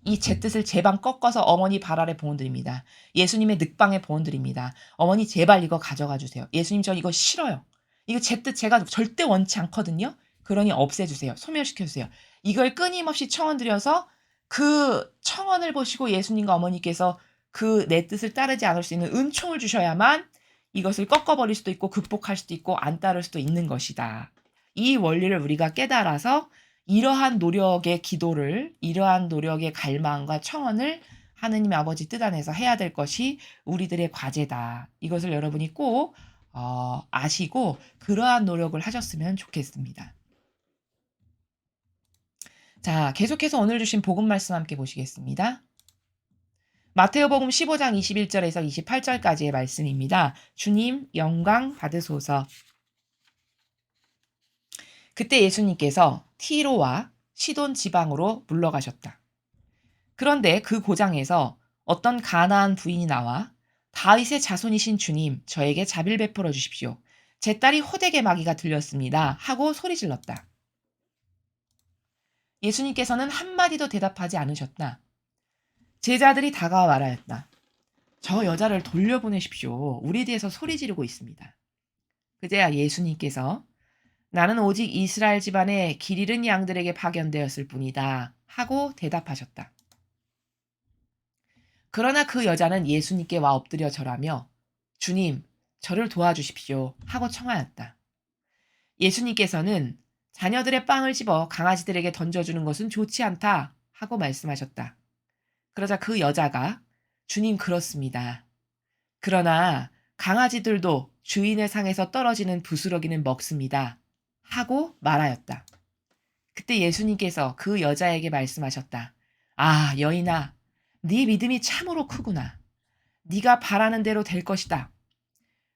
이 제 뜻을 제 방 꺾어서 어머니 발 아래 봉헌드립니다. 예수님의 늑방에 봉헌드립니다. 어머니 제발 이거 가져가 주세요. 예수님 저 이거 싫어요. 이거 제 뜻 제가 절대 원치 않거든요. 그러니 없애주세요. 소멸시켜주세요. 이걸 끊임없이 청원드려서 그 청원을 보시고 예수님과 어머니께서 그 내 뜻을 따르지 않을 수 있는 은총을 주셔야만 이것을 꺾어버릴 수도 있고 극복할 수도 있고 안 따를 수도 있는 것이다. 이 원리를 우리가 깨달아서 이러한 노력의 기도를, 이러한 노력의 갈망과 청원을 하느님 아버지 뜻 안에서 해야 될 것이 우리들의 과제다. 이것을 여러분이 꼭 아시고 그러한 노력을 하셨으면 좋겠습니다. 자, 계속해서 오늘 주신 복음 말씀 함께 보시겠습니다. 마테오복음 15장 21절에서 28절까지의 말씀입니다. 주님 영광 받으소서. 그때 예수님께서 티로와 시돈 지방으로 물러가셨다. 그런데 그 고장에서 어떤 가나안 부인이 나와 다윗의 자손이신 주님, 저에게 자비를 베풀어 주십시오. 제 딸이 호되게 마귀가 들렸습니다. 하고 소리질렀다. 예수님께서는 한마디도 대답하지 않으셨다. 제자들이 다가와 말하였다. 저 여자를 돌려보내십시오. 우리에 대해서 소리 지르고 있습니다. 그제야 예수님께서 나는 오직 이스라엘 집안의 길 잃은 양들에게 파견되었을 뿐이다. 하고 대답하셨다. 그러나 그 여자는 예수님께 와 엎드려 절하며 주님, 저를 도와주십시오. 하고 청하였다. 예수님께서는 자녀들의 빵을 집어 강아지들에게 던져주는 것은 좋지 않다. 하고 말씀하셨다. 그러자 그 여자가 주님 그렇습니다. 그러나 강아지들도 주인의 상에서 떨어지는 부스러기는 먹습니다. 하고 말하였다. 그때 예수님께서 그 여자에게 말씀하셨다. 아, 여인아, 네 믿음이 참으로 크구나. 네가 바라는 대로 될 것이다.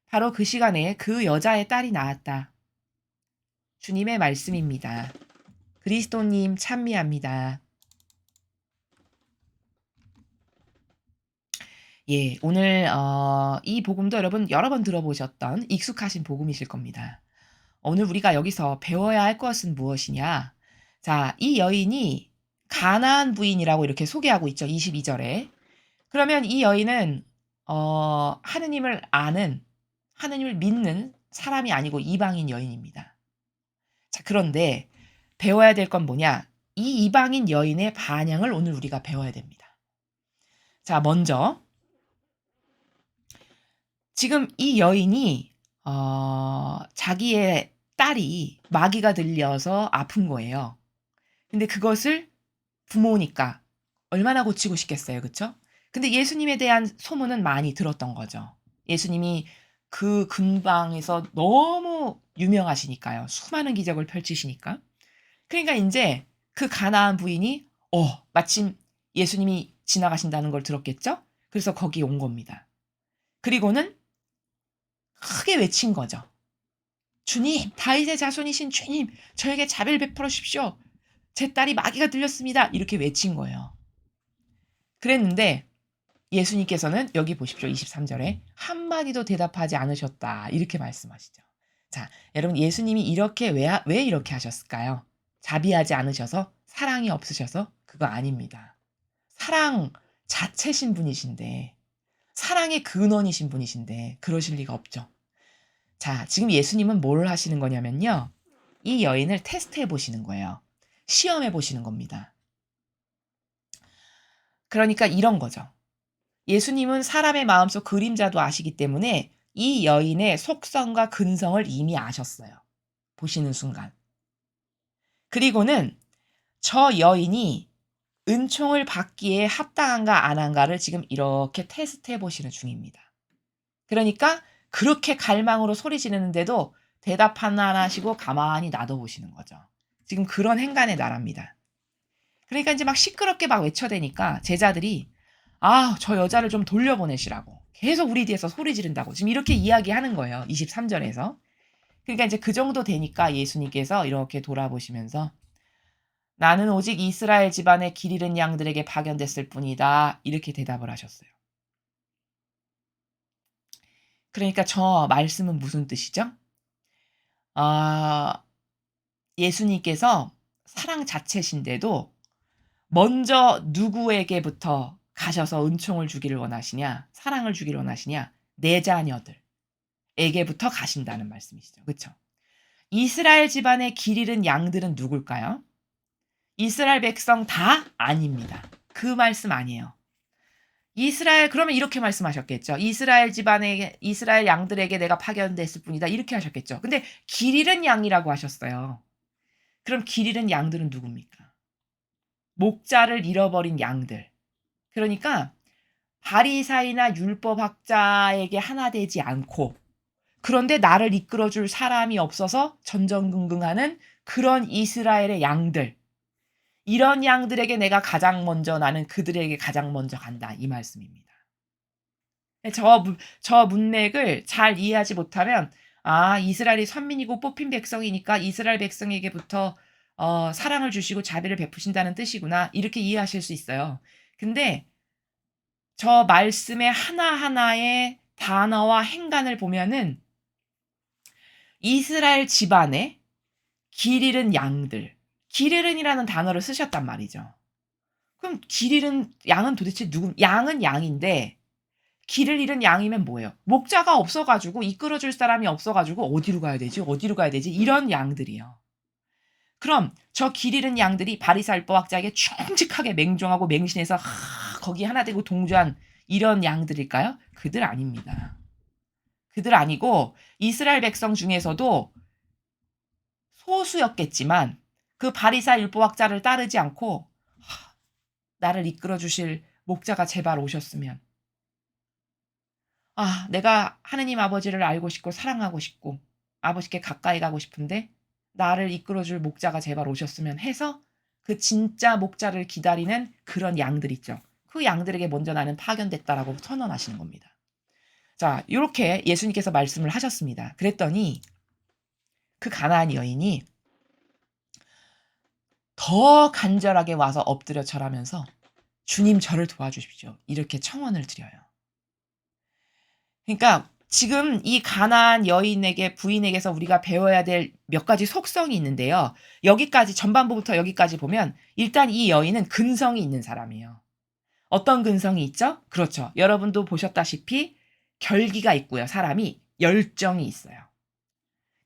바로 그 시간에 그 여자의 딸이 나았다. 주님의 말씀입니다. 그리스도님 찬미합니다. 예, 오늘 이 복음도 여러분 여러 번 들어보셨던 익숙하신 복음이실 겁니다. 오늘 우리가 여기서 배워야 할 것은 무엇이냐? 자, 이 여인이 가나안 부인이라고 이렇게 소개하고 있죠. 22절에. 그러면 이 여인은 하느님을 아는, 하느님을 믿는 사람이 아니고 이방인 여인입니다. 자, 그런데 배워야 될 건 뭐냐? 이 이방인 여인의 반향을 오늘 우리가 배워야 됩니다. 자, 먼저 지금 이 여인이 자기의 딸이 마귀가 들려서 아픈 거예요. 근데 그것을 부모니까 얼마나 고치고 싶겠어요. 그쵸? 근데 예수님에 대한 소문은 많이 들었던 거죠. 예수님이 그 근방에서 너무 유명하시니까요. 수많은 기적을 펼치시니까. 그러니까 이제 그 가나안 부인이 마침 예수님이 지나가신다는 걸 들었겠죠? 그래서 거기 온 겁니다. 그리고는 크게 외친 거죠. 주님, 다윗의 자손이신 주님, 저에게 자비를 베풀어 주십시오. 제 딸이 마귀가 들렸습니다. 이렇게 외친 거예요. 그랬는데 예수님께서는 여기 보십시오. 23절에 한마디도 대답하지 않으셨다. 이렇게 말씀하시죠. 자, 여러분 예수님이 이렇게 왜 이렇게 하셨을까요? 자비하지 않으셔서? 사랑이 없으셔서? 그거 아닙니다. 사랑 자체신 분이신데, 사랑의 근원이신 분이신데 그러실 리가 없죠. 자, 지금 예수님은 뭘 하시는 거냐면요. 이 여인을 테스트해 보시는 거예요. 시험해 보시는 겁니다. 그러니까 이런 거죠. 예수님은 사람의 마음속 그림자도 아시기 때문에 이 여인의 속성과 근성을 이미 아셨어요. 보시는 순간. 그리고는 저 여인이 은총을 받기에 합당한가 안 한가를 지금 이렇게 테스트해 보시는 중입니다. 그러니까 그렇게 갈망으로 소리 지르는데도 대답 하나 안 하시고 가만히 놔둬보시는 거죠. 지금 그런 행간의 나라입니다. 그러니까 이제 막 시끄럽게 막 외쳐대니까 제자들이 저 여자를 좀 돌려보내시라고. 계속 우리 뒤에서 소리 지른다고. 지금 이렇게 이야기하는 거예요. 23절에서. 그러니까 이제 그 정도 되니까 예수님께서 이렇게 돌아보시면서 나는 오직 이스라엘 집안의 길 잃은 양들에게 파견됐을 뿐이다. 이렇게 대답을 하셨어요. 그러니까 저 말씀은 무슨 뜻이죠? 예수님께서 사랑 자체신데도 먼저 누구에게부터 가셔서 은총을 주기를 원하시냐, 사랑을 주기를 원하시냐, 내 자녀들에게부터 가신다는 말씀이시죠. 그렇죠? 이스라엘 집안의 길 잃은 양들은 누굴까요? 이스라엘 백성 다? 아닙니다. 그 말씀 아니에요. 그러면 이렇게 말씀하셨겠죠. 이스라엘 집안에, 이스라엘 양들에게 내가 파견됐을 뿐이다. 이렇게 하셨겠죠. 근데 길 잃은 양이라고 하셨어요. 그럼 길 잃은 양들은 누굽니까? 목자를 잃어버린 양들. 그러니까 바리사이나 율법학자에게 하나 되지 않고, 그런데 나를 이끌어줄 사람이 없어서 전전긍긍하는 그런 이스라엘의 양들. 이런 양들에게 내가 가장 먼저, 나는 그들에게 가장 먼저 간다. 이 말씀입니다. 저 문맥을 잘 이해하지 못하면, 아, 이스라엘이 선민이고 뽑힌 백성이니까 이스라엘 백성에게부터 사랑을 주시고 자비를 베푸신다는 뜻이구나. 이렇게 이해하실 수 있어요. 근데 저 말씀의 하나하나의 단어와 행간을 보면은 이스라엘 집안에 길 잃은 양들, 길 잃은이라는 단어를 쓰셨단 말이죠. 그럼 길 잃은 양은 도대체 양은 양인데 길을 잃은 양이면 뭐예요? 목자가 없어가지고 이끌어줄 사람이 없어가지고 어디로 가야 되지? 어디로 가야 되지? 이런 양들이요. 그럼 저 길 잃은 양들이 바리살법학자에게 충직하게 맹종하고 맹신해서 거기 하나 되고 동조한 이런 양들일까요? 그들 아닙니다. 그들 아니고 이스라엘 백성 중에서도 소수였겠지만 그 바리사 율법학자를 따르지 않고 나를 이끌어 주실 목자가 제발 오셨으면, 내가 하느님 아버지를 알고 싶고 사랑하고 싶고 아버지께 가까이 가고 싶은데 나를 이끌어 줄 목자가 제발 오셨으면 해서 그 진짜 목자를 기다리는 그런 양들 있죠. 그 양들에게 먼저 나는 파견됐다라고 선언하시는 겁니다. 자, 이렇게 예수님께서 말씀을 하셨습니다. 그랬더니 그 가나안 여인이 더 간절하게 와서 엎드려 절하면서 주님 저를 도와주십시오. 이렇게 청원을 드려요. 그러니까 지금 이 가나안 여인에게 부인에게서 우리가 배워야 될 몇 가지 속성이 있는데요. 여기까지 전반부부터 여기까지 보면 일단 이 여인은 근성이 있는 사람이에요. 어떤 근성이 있죠? 그렇죠. 여러분도 보셨다시피 결기가 있고요. 사람이 열정이 있어요.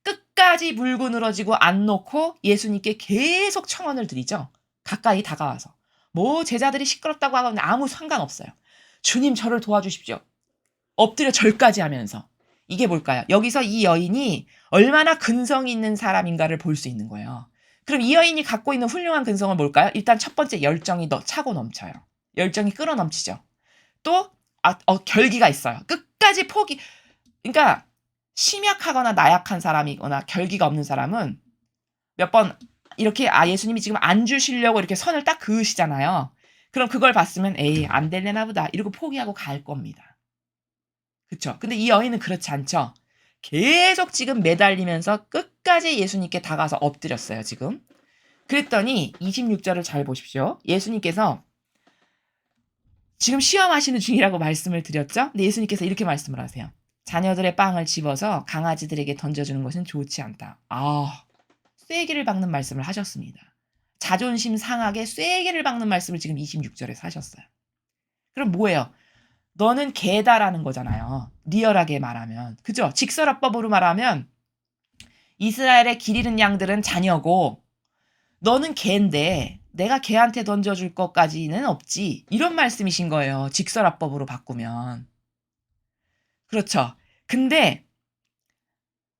끝까지 물고 늘어지고 안 놓고 예수님께 계속 청원을 드리죠. 가까이 다가와서. 뭐 제자들이 시끄럽다고 하거나 아무 상관없어요. 주님 저를 도와주십시오. 엎드려 절까지 하면서. 이게 뭘까요? 여기서 이 여인이 얼마나 근성이 있는 사람인가를 볼 수 있는 거예요. 그럼 이 여인이 갖고 있는 훌륭한 근성은 뭘까요? 일단 첫 번째 열정이 차고 넘쳐요. 열정이 끌어 넘치죠. 또 결기가 있어요. 끝까지 그러니까 심약하거나 나약한 사람이거나 결기가 없는 사람은 몇 번 이렇게 예수님이 지금 안 주시려고 이렇게 선을 딱 그으시잖아요. 그럼 그걸 봤으면 에이 안 될래나 보다 이러고 포기하고 갈 겁니다. 그쵸? 근데 이 여인은 그렇지 않죠. 계속 지금 매달리면서 끝까지 예수님께 다가서 엎드렸어요, 지금. 그랬더니 26절을 잘 보십시오. 예수님께서 지금 시험하시는 중이라고 말씀을 드렸죠? 근데 예수님께서 이렇게 말씀을 하세요. 자녀들의 빵을 집어서 강아지들에게 던져주는 것은 좋지 않다. 쐐기를 박는 말씀을 하셨습니다. 자존심 상하게 쐐기를 박는 말씀을 지금 26절에서 하셨어요. 그럼 뭐예요? 너는 개다라는 거잖아요. 리얼하게 말하면. 그죠? 직설화법으로 말하면 이스라엘의 길 잃은 양들은 자녀고 너는 개인데 내가 개한테 던져줄 것까지는 없지. 이런 말씀이신 거예요. 직설화법으로 바꾸면. 그렇죠. 근데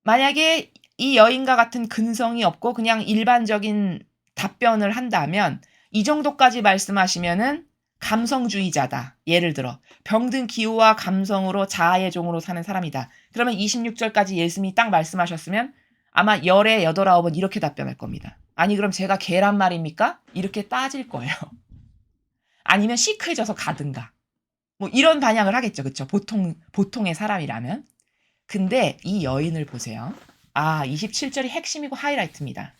만약에 이 여인과 같은 근성이 없고 그냥 일반적인 답변을 한다면 이 정도까지 말씀하시면은 감성주의자다. 예를 들어 병든 기호와 감성으로 자아의 종으로 사는 사람이다. 그러면 26절까지 예수님이 딱 말씀하셨으면 아마 열에 8, 9은 이렇게 답변할 겁니다. 아니 그럼 제가 개란 말입니까? 이렇게 따질 거예요. 아니면 시크해져서 가든가. 뭐 이런 반향을 하겠죠. 그렇죠? 보통의 사람이라면. 근데 이 여인을 보세요. 27절이 핵심이고 하이라이트입니다.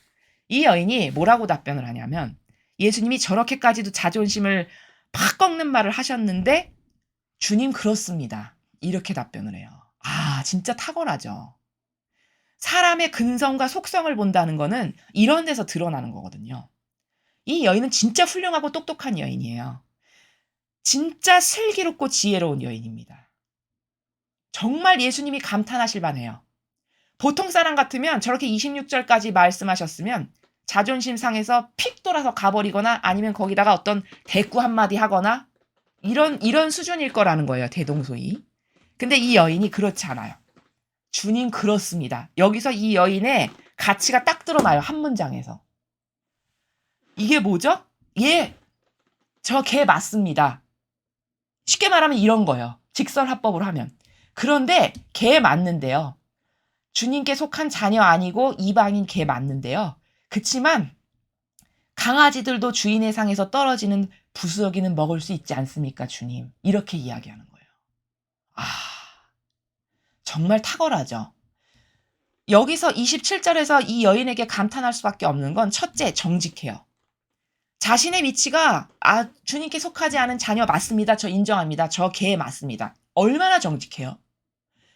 이 여인이 뭐라고 답변을 하냐면 예수님이 저렇게까지도 자존심을 팍 꺾는 말을 하셨는데 주님 그렇습니다. 이렇게 답변을 해요. 진짜 탁월하죠. 사람의 근성과 속성을 본다는 거는 이런 데서 드러나는 거거든요. 이 여인은 진짜 훌륭하고 똑똑한 여인이에요. 진짜 슬기롭고 지혜로운 여인입니다. 정말 예수님이 감탄하실 만해요. 보통 사람 같으면 저렇게 26절까지 말씀하셨으면 자존심 상해서 픽 돌아서 가버리거나 아니면 거기다가 어떤 대꾸 한마디 하거나 이런 수준일 거라는 거예요. 대동소이. 근데 이 여인이 그렇지 않아요. 주님 그렇습니다. 여기서 이 여인의 가치가 딱 드러나요. 한 문장에서. 이게 뭐죠? 저 걔 맞습니다. 쉽게 말하면 이런 거예요. 직설합법으로 하면. 그런데 걔 맞는데요. 주님께 속한 자녀 아니고 이방인 걔 맞는데요. 그치만 강아지들도 주인의 상에서 떨어지는 부스러기는 먹을 수 있지 않습니까, 주님? 이렇게 이야기하는 거예요. 아, 정말 탁월하죠. 여기서 27절에서 이 여인에게 감탄할 수밖에 없는 건 첫째, 정직해요. 자신의 위치가 주님께 속하지 않은 자녀 맞습니다. 저 인정합니다. 저 개 맞습니다. 얼마나 정직해요.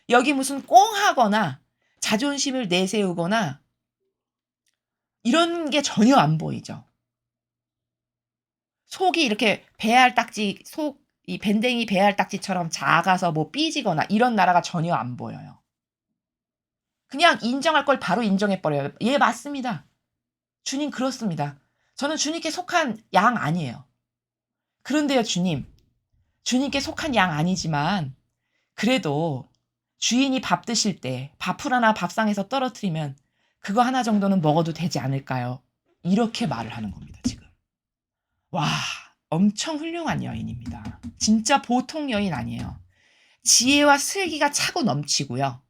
여기 무슨 꽁하거나 자존심을 내세우거나 이런 게 전혀 안 보이죠. 속이 이렇게 배알 딱지, 이 밴댕이 배알 딱지처럼 작아서 뭐 삐지거나 이런 나라가 전혀 안 보여요. 그냥 인정할 걸 바로 인정해버려요. 예, 맞습니다. 주님 그렇습니다. 저는 주님께 속한 양 아니에요. 그런데요, 주님께 속한 양 아니지만 그래도 주인이 밥 드실 때 밥풀 하나 밥상에서 떨어뜨리면 그거 하나 정도는 먹어도 되지 않을까요? 이렇게 말을 하는 겁니다, 지금. 와, 엄청 훌륭한 여인입니다. 진짜 보통 여인 아니에요. 지혜와 슬기가 차고 넘치고요.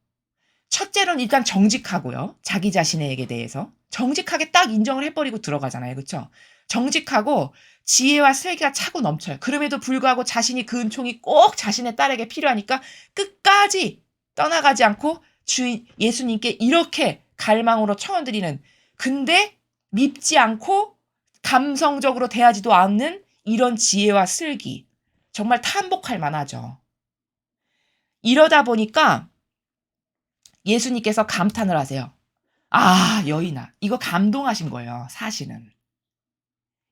첫째로는 일단 정직하고요. 자기 자신에게 대해서. 정직하게 딱 인정을 해버리고 들어가잖아요. 그렇죠? 정직하고 지혜와 슬기가 차고 넘쳐요. 그럼에도 불구하고 자신이 그 은총이 꼭 자신의 딸에게 필요하니까 끝까지 떠나가지 않고 주인 예수님께 이렇게 갈망으로 청원드리는, 근데 밉지 않고 감성적으로 대하지도 않는 이런 지혜와 슬기. 정말 탄복할 만하죠. 이러다 보니까 예수님께서 감탄을 하세요. 아, 여인아. 이거 감동하신 거예요, 사실은.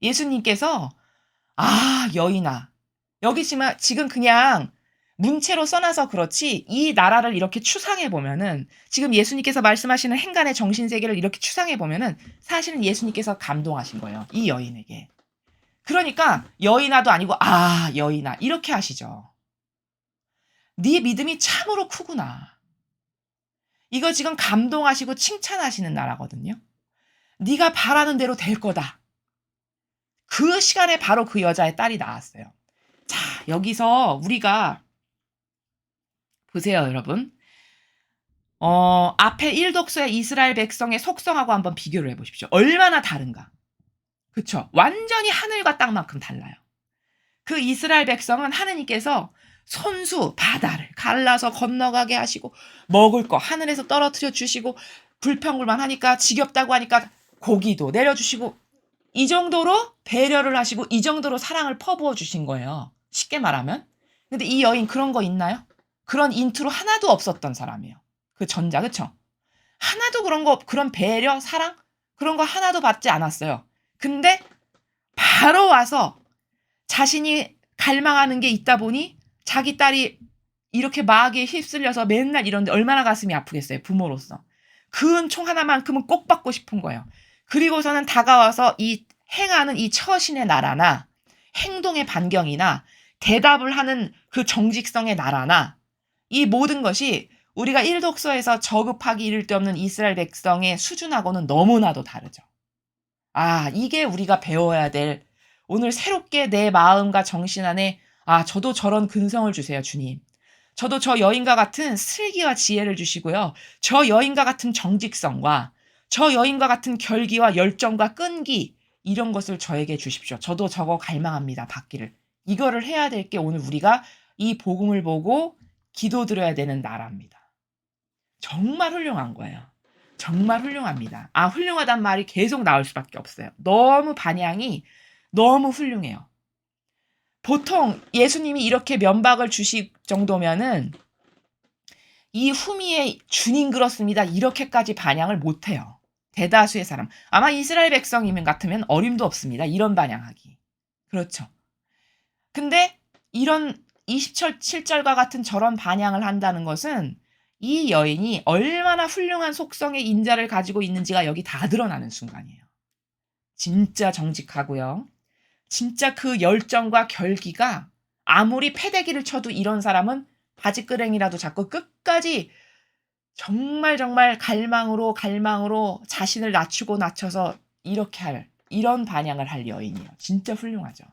예수님께서 아, 여인아. 여기 지금 그냥 문체로 써놔서 그렇지 이 나라를 이렇게 추상해 보면은 지금 예수님께서 말씀하시는 행간의 정신세계를 이렇게 추상해 보면은 사실은 예수님께서 감동하신 거예요, 이 여인에게. 그러니까 여인아도 아니고 아, 여인아 이렇게 하시죠. 네 믿음이 참으로 크구나. 이거 지금 감동하시고 칭찬하시는 나라거든요. 네가 바라는 대로 될 거다. 그 시간에 바로 그 여자의 딸이 나왔어요. 자, 여기서 우리가 보세요, 여러분. 앞에 1독서의 이스라엘 백성의 속성하고 한번 비교를 해보십시오. 얼마나 다른가. 그쵸? 완전히 하늘과 땅만큼 달라요. 그 이스라엘 백성은 하느님께서 손수 바다를 갈라서 건너가게 하시고 먹을 거 하늘에서 떨어뜨려 주시고 불평불만 하니까 지겹다고 하니까 고기도 내려주시고 이 정도로 배려를 하시고 이 정도로 사랑을 퍼부어 주신 거예요. 쉽게 말하면. 근데 이 여인 그런 거 있나요? 그런 인트로 하나도 없었던 사람이에요. 그 전자, 그쵸? 하나도 그런 배려, 사랑? 그런 거 하나도 받지 않았어요. 근데 바로 와서 자신이 갈망하는 게 있다 보니 자기 딸이 이렇게 마귀에 휩쓸려서 맨날 이런데 얼마나 가슴이 아프겠어요, 부모로서. 그 은총 하나만큼은 꼭 받고 싶은 거예요. 그리고서는 다가와서 이 행하는 이 처신의 나라나 행동의 반경이나 대답을 하는 그 정직성의 나라나 이 모든 것이 우리가 1독서에서 저급하기 이를 데 없는 이스라엘 백성의 수준하고는 너무나도 다르죠. 아, 이게 우리가 배워야 될 오늘 새롭게 내 마음과 정신 안에 저도 저런 근성을 주세요, 주님. 저도 저 여인과 같은 슬기와 지혜를 주시고요. 저 여인과 같은 정직성과 저 여인과 같은 결기와 열정과 끈기 이런 것을 저에게 주십시오. 저도 저거 갈망합니다, 받기를. 이거를 해야 될 게 오늘 우리가 이 복음을 보고 기도드려야 되는 나라입니다. 정말 훌륭한 거예요. 정말 훌륭합니다. 훌륭하단 말이 계속 나올 수밖에 없어요. 너무 반향이 너무 훌륭해요. 보통 예수님이 이렇게 면박을 주실 정도면은 이 후미에 주님 그렇습니다. 이렇게까지 반향을 못해요. 대다수의 사람. 아마 이스라엘 백성이면 같으면 어림도 없습니다. 이런 반향하기. 그렇죠. 근데 이런 27절과 같은 저런 반향을 한다는 것은 이 여인이 얼마나 훌륭한 속성의 인자를 가지고 있는지가 여기 다 드러나는 순간이에요. 진짜 정직하고요. 진짜 그 열정과 결기가 아무리 패대기를 쳐도 이런 사람은 바지끄랭이라도 잡고 끝까지 정말 정말 갈망으로 자신을 낮추고 낮춰서 이렇게 이런 반향을 할 여인이에요. 진짜 훌륭하죠.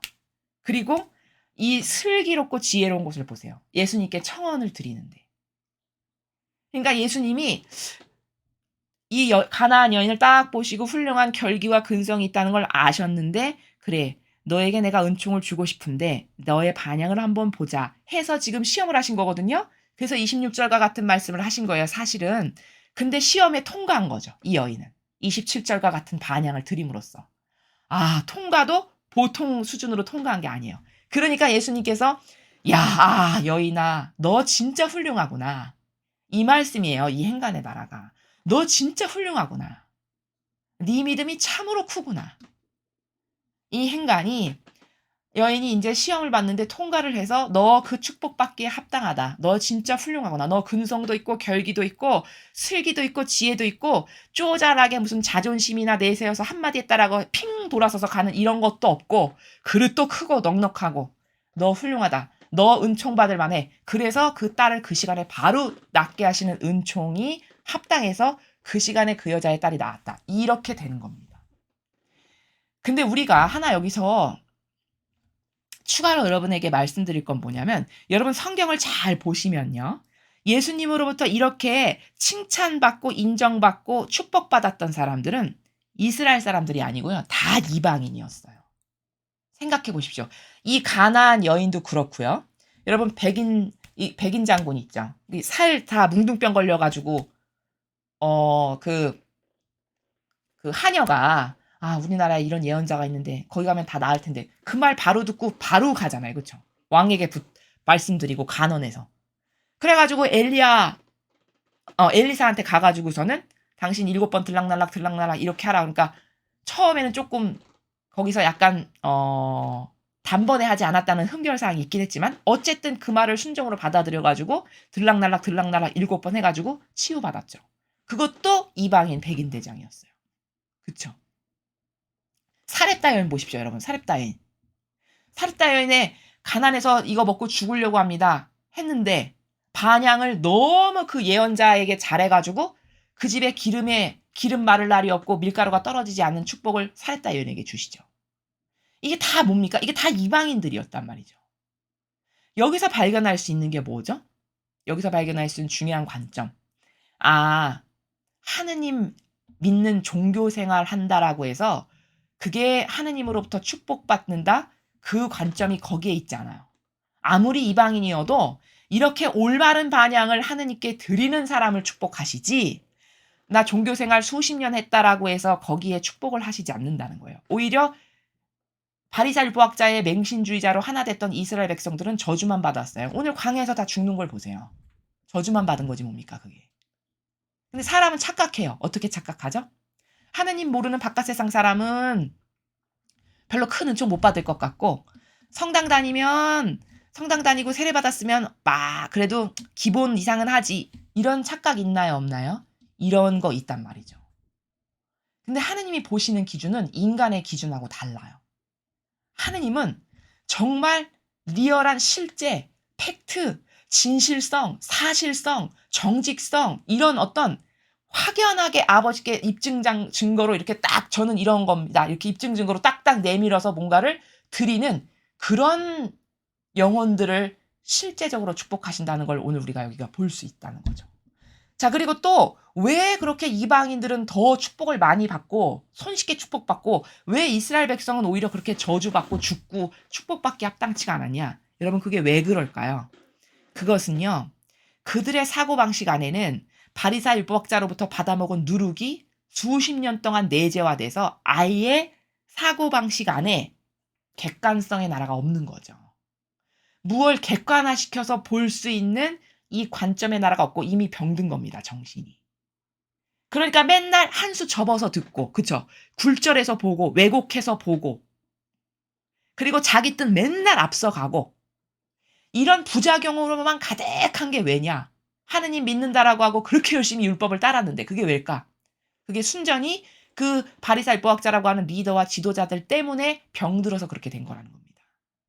그리고 이 슬기롭고 지혜로운 곳을 보세요. 예수님께 청원을 드리는데. 그러니까 예수님이 이 가나안 여인을 딱 보시고 훌륭한 결기와 근성이 있다는 걸 아셨는데, 그래, 너에게 내가 은총을 주고 싶은데 너의 반향을 한번 보자 해서 지금 시험을 하신 거거든요. 그래서 26절과 같은 말씀을 하신 거예요, 사실은. 근데 시험에 통과한 거죠, 이 여인은. 27절과 같은 반향을 드림으로써. 통과도 보통 수준으로 통과한 게 아니에요. 그러니까 예수님께서 야, 여인아, 너 진짜 훌륭하구나. 이 말씀이에요, 이 행간의 나라가. 너 진짜 훌륭하구나. 네 믿음이 참으로 크구나. 이 행간이 여인이 이제 시험을 봤는데 통과를 해서 너 그 축복받기에 합당하다. 너 진짜 훌륭하구나. 너 근성도 있고 결기도 있고 슬기도 있고 지혜도 있고 쪼잔하게 무슨 자존심이나 내세워서 한마디 했다라고 핑 돌아서서 가는 이런 것도 없고 그릇도 크고 넉넉하고 너 훌륭하다. 너 은총 받을 만해. 그래서 그 딸을 그 시간에 바로 낳게 하시는 은총이 합당해서 그 시간에 그 여자의 딸이 낳았다. 이렇게 되는 겁니다. 근데 우리가 하나 여기서 추가로 여러분에게 말씀드릴 건 뭐냐면, 여러분 성경을 잘 보시면요. 예수님으로부터 이렇게 칭찬받고 인정받고 축복받았던 사람들은 이스라엘 사람들이 아니고요. 다 이방인이었어요. 생각해 보십시오. 이 가나안 여인도 그렇고요. 여러분 백인 장군 있죠. 살 다 뭉둥병 걸려가지고 그 하녀가 우리나라에 이런 예언자가 있는데 거기 가면 다 나을 텐데 그 말 바로 듣고 바로 가잖아요. 그렇죠? 왕에게 말씀드리고 간언해서. 그래가지고 엘리사한테 가가지고서는 당신 7번 들락날락 이렇게 하라. 그러니까 처음에는 조금 거기서 약간 단번에 하지 않았다는 흠결사항이 있긴 했지만 어쨌든 그 말을 순종으로 받아들여가지고 들락날락 7번 해가지고 치유받았죠. 그것도 이방인 백인 대장이었어요. 그쵸? 사렙다 여인 보십시오, 여러분. 사렙다 여인. 사렙다 여인의 가난해서 이거 먹고 죽으려고 합니다. 했는데 반향을 너무 그 예언자에게 잘해가지고 그 집에 기름 마를 날이 없고 밀가루가 떨어지지 않는 축복을 사렙다 여인에게 주시죠. 이게 다 뭡니까? 이게 다 이방인들이었단 말이죠. 여기서 발견할 수 있는 게 뭐죠? 여기서 발견할 수 있는 중요한 관점. 하느님 믿는 종교 생활 한다라고 해서 그게 하느님으로부터 축복받는다? 그 관점이 거기에 있지 않아요. 아무리 이방인이어도 이렇게 올바른 반향을 하느님께 드리는 사람을 축복하시지, 나 종교 생활 수십 년 했다라고 해서 거기에 축복을 하시지 않는다는 거예요. 오히려 바리새인 율법학자의 맹신주의자로 하나 됐던 이스라엘 백성들은 저주만 받았어요. 오늘 광야에서 다 죽는 걸 보세요. 저주만 받은 거지 뭡니까 그게. 근데 사람은 착각해요. 어떻게 착각하죠? 하느님 모르는 바깥 세상 사람은 별로 큰 은총 못 받을 것 같고, 성당 다니고 세례 받았으면 그래도 기본 이상은 하지. 이런 착각 있나요, 없나요? 이런 거 있단 말이죠. 근데 하느님이 보시는 기준은 인간의 기준하고 달라요. 하느님은 정말 리얼한 실제, 팩트, 진실성, 사실성, 정직성, 이런 어떤 확연하게 아버지께 증거로 이렇게 딱 저는 이런 겁니다. 이렇게 증거로 딱딱 내밀어서 뭔가를 드리는 그런 영혼들을 실제적으로 축복하신다는 걸 오늘 우리가 여기가 볼 수 있다는 거죠. 자, 그리고 또 왜 그렇게 이방인들은 더 축복을 많이 받고 손쉽게 축복받고 왜 이스라엘 백성은 오히려 그렇게 저주받고 죽고 축복받기 합당치가 않았냐? 여러분 그게 왜 그럴까요? 그것은요. 그들의 사고방식 안에는 바리새인 율법학자로부터 받아먹은 누룩이 수십 년 동안 내재화돼서 아예 사고방식 안에 객관성의 나라가 없는 거죠. 무엇을 객관화시켜서 볼 수 있는 이 관점의 나라가 없고 이미 병든 겁니다. 정신이. 그러니까 맨날 한 수 접어서 듣고, 그쵸? 굴절해서 보고, 왜곡해서 보고, 그리고 자기 뜻 맨날 앞서가고, 이런 부작용으로만 가득한 게 왜냐? 하느님 믿는다라고 하고 그렇게 열심히 율법을 따랐는데 그게 왜일까? 그게 순전히 그 바리사이 무학자라고 하는 리더와 지도자들 때문에 병들어서 그렇게 된 거라는 겁니다.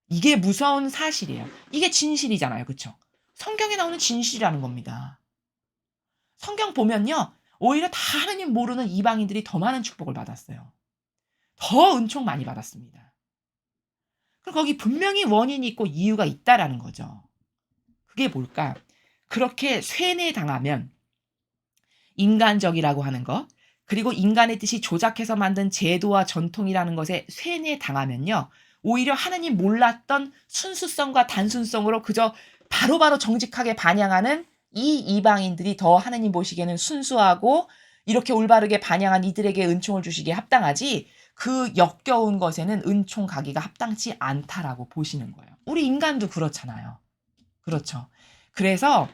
이게 무서운 사실이에요. 이게 진실이잖아요. 그쵸? 성경에 나오는 진실이라는 겁니다. 성경 보면요. 오히려 다 하느님 모르는 이방인들이 더 많은 축복을 받았어요. 더 은총 많이 받았습니다. 그럼 거기 분명히 원인이 있고 이유가 있다라는 거죠. 그게 뭘까? 그렇게 쇠뇌당하면 인간적이라고 하는 것, 그리고 인간의 뜻이 조작해서 만든 제도와 전통이라는 것에 쇠뇌당하면요. 오히려 하느님 몰랐던 순수성과 단순성으로 그저 바로바로 정직하게 반영하는 이 이방인들이 더 하느님 보시기에는 순수하고 이렇게 올바르게 반영한 이들에게 은총을 주시기에 합당하지 그 역겨운 것에는 은총 가기가 합당치 않다라고 보시는 거예요. 우리 인간도 그렇잖아요. 그렇죠. 그래서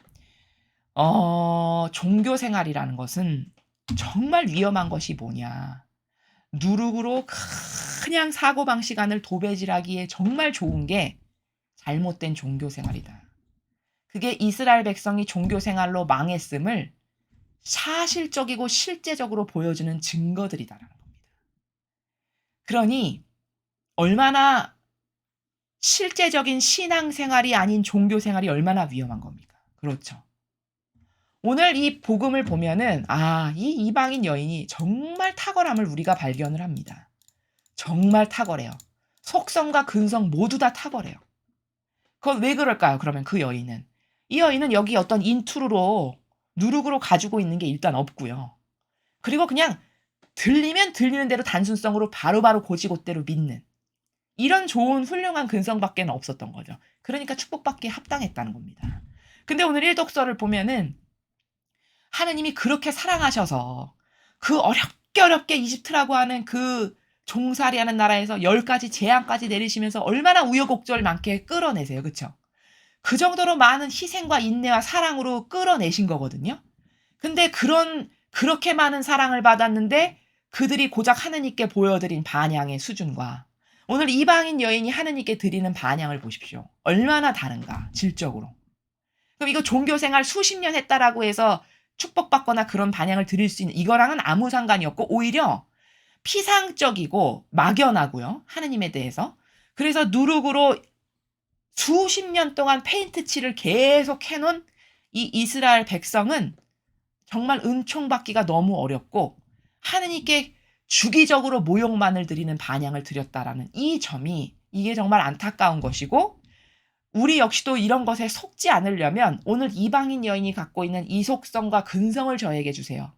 종교 생활이라는 것은 정말 위험한 것이 뭐냐. 누룩으로 그냥 사고방식 안을 도배질하기에 정말 좋은 게 잘못된 종교 생활이다. 그게 이스라엘 백성이 종교 생활로 망했음을 사실적이고 실제적으로 보여주는 증거들이다라는 겁니다. 그러니 얼마나 실제적인 신앙 생활이 아닌 종교 생활이 얼마나 위험한 겁니까? 그렇죠. 오늘 이 복음을 보면은 이 이방인 여인이 정말 탁월함을 우리가 발견을 합니다. 정말 탁월해요. 속성과 근성 모두 다 탁월해요. 그건 왜 그럴까요? 그러면 그 여인은. 이 여인은 여기 어떤 인투루로 누룩으로 가지고 있는 게 일단 없고요. 그리고 그냥 들리면 들리는 대로 단순성으로 바로바로 곧이곧대로 믿는 이런 좋은 훌륭한 근성밖에 없었던 거죠. 그러니까 축복받기에 합당했다는 겁니다. 근데 오늘 1독서를 보면은 하느님이 그렇게 사랑하셔서 그 어렵게 이집트라고 하는 그 종살이하는 나라에서 10가지 재앙까지 내리시면서 얼마나 우여곡절 많게 끌어내세요. 그쵸? 그 정도로 많은 희생과 인내와 사랑으로 끌어내신 거거든요. 근데 그렇게 많은 사랑을 받았는데 그들이 고작 하느님께 보여드린 반향의 수준과 오늘 이방인 여인이 하느님께 드리는 반향을 보십시오. 얼마나 다른가, 질적으로. 그럼 이거 종교생활 수십 년 했다라고 해서 축복받거나 그런 반향을 드릴 수 있는 이거랑은 아무 상관이 없고 오히려 피상적이고 막연하고요. 하느님에 대해서. 그래서 누룩으로 수십 년 동안 페인트 칠을 계속 해놓은 이 이스라엘 백성은 정말 은총받기가 너무 어렵고 하느님께 주기적으로 모욕만을 드리는 반향을 드렸다라는 이 점이 이게 정말 안타까운 것이고 우리 역시도 이런 것에 속지 않으려면 오늘 이방인 여인이 갖고 있는 이 속성과 근성을 저에게 주세요.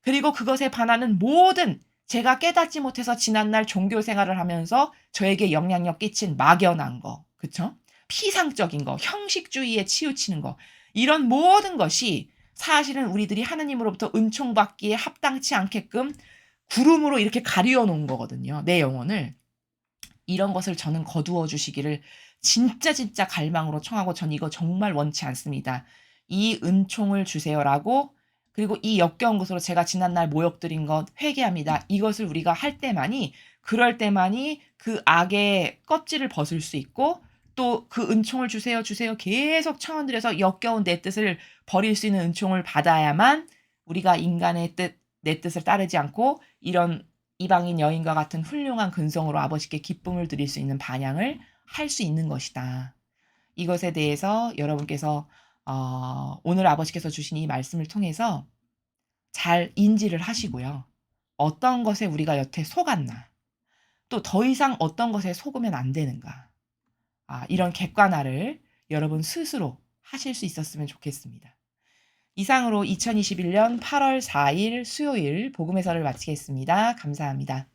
그리고 그것에 반하는 모든 제가 깨닫지 못해서 지난날 종교 생활을 하면서 저에게 영향력 끼친 막연한 거, 그쵸? 피상적인 거, 형식주의에 치우치는 거, 이런 모든 것이 사실은 우리들이 하느님으로부터 은총받기에 합당치 않게끔 구름으로 이렇게 가리워 놓은 거거든요. 내 영혼을. 이런 것을 저는 거두어 주시기를 진짜 갈망으로 청하고 전 이거 정말 원치 않습니다. 이 은총을 주세요라고 그리고 이 역겨운 것으로 제가 지난날 모욕드린 것 회개합니다. 이것을 우리가 할 때만이 그럴 때만이 그 악의 껍질을 벗을 수 있고 또 그 은총을 주세요 계속 청원드려서 역겨운 내 뜻을 버릴 수 있는 은총을 받아야만 우리가 인간의 뜻, 내 뜻을 따르지 않고 이런 이방인 여인과 같은 훌륭한 근성으로 아버지께 기쁨을 드릴 수 있는 반향을 할 수 있는 것이다. 이것에 대해서 여러분께서 오늘 아버지께서 주신 이 말씀을 통해서 잘 인지를 하시고요. 어떤 것에 우리가 여태 속았나 또 더 이상 어떤 것에 속으면 안 되는가 이런 객관화를 여러분 스스로 하실 수 있었으면 좋겠습니다. 이상으로 2021년 8월 4일 수요일 복음의 설을 마치겠습니다. 감사합니다.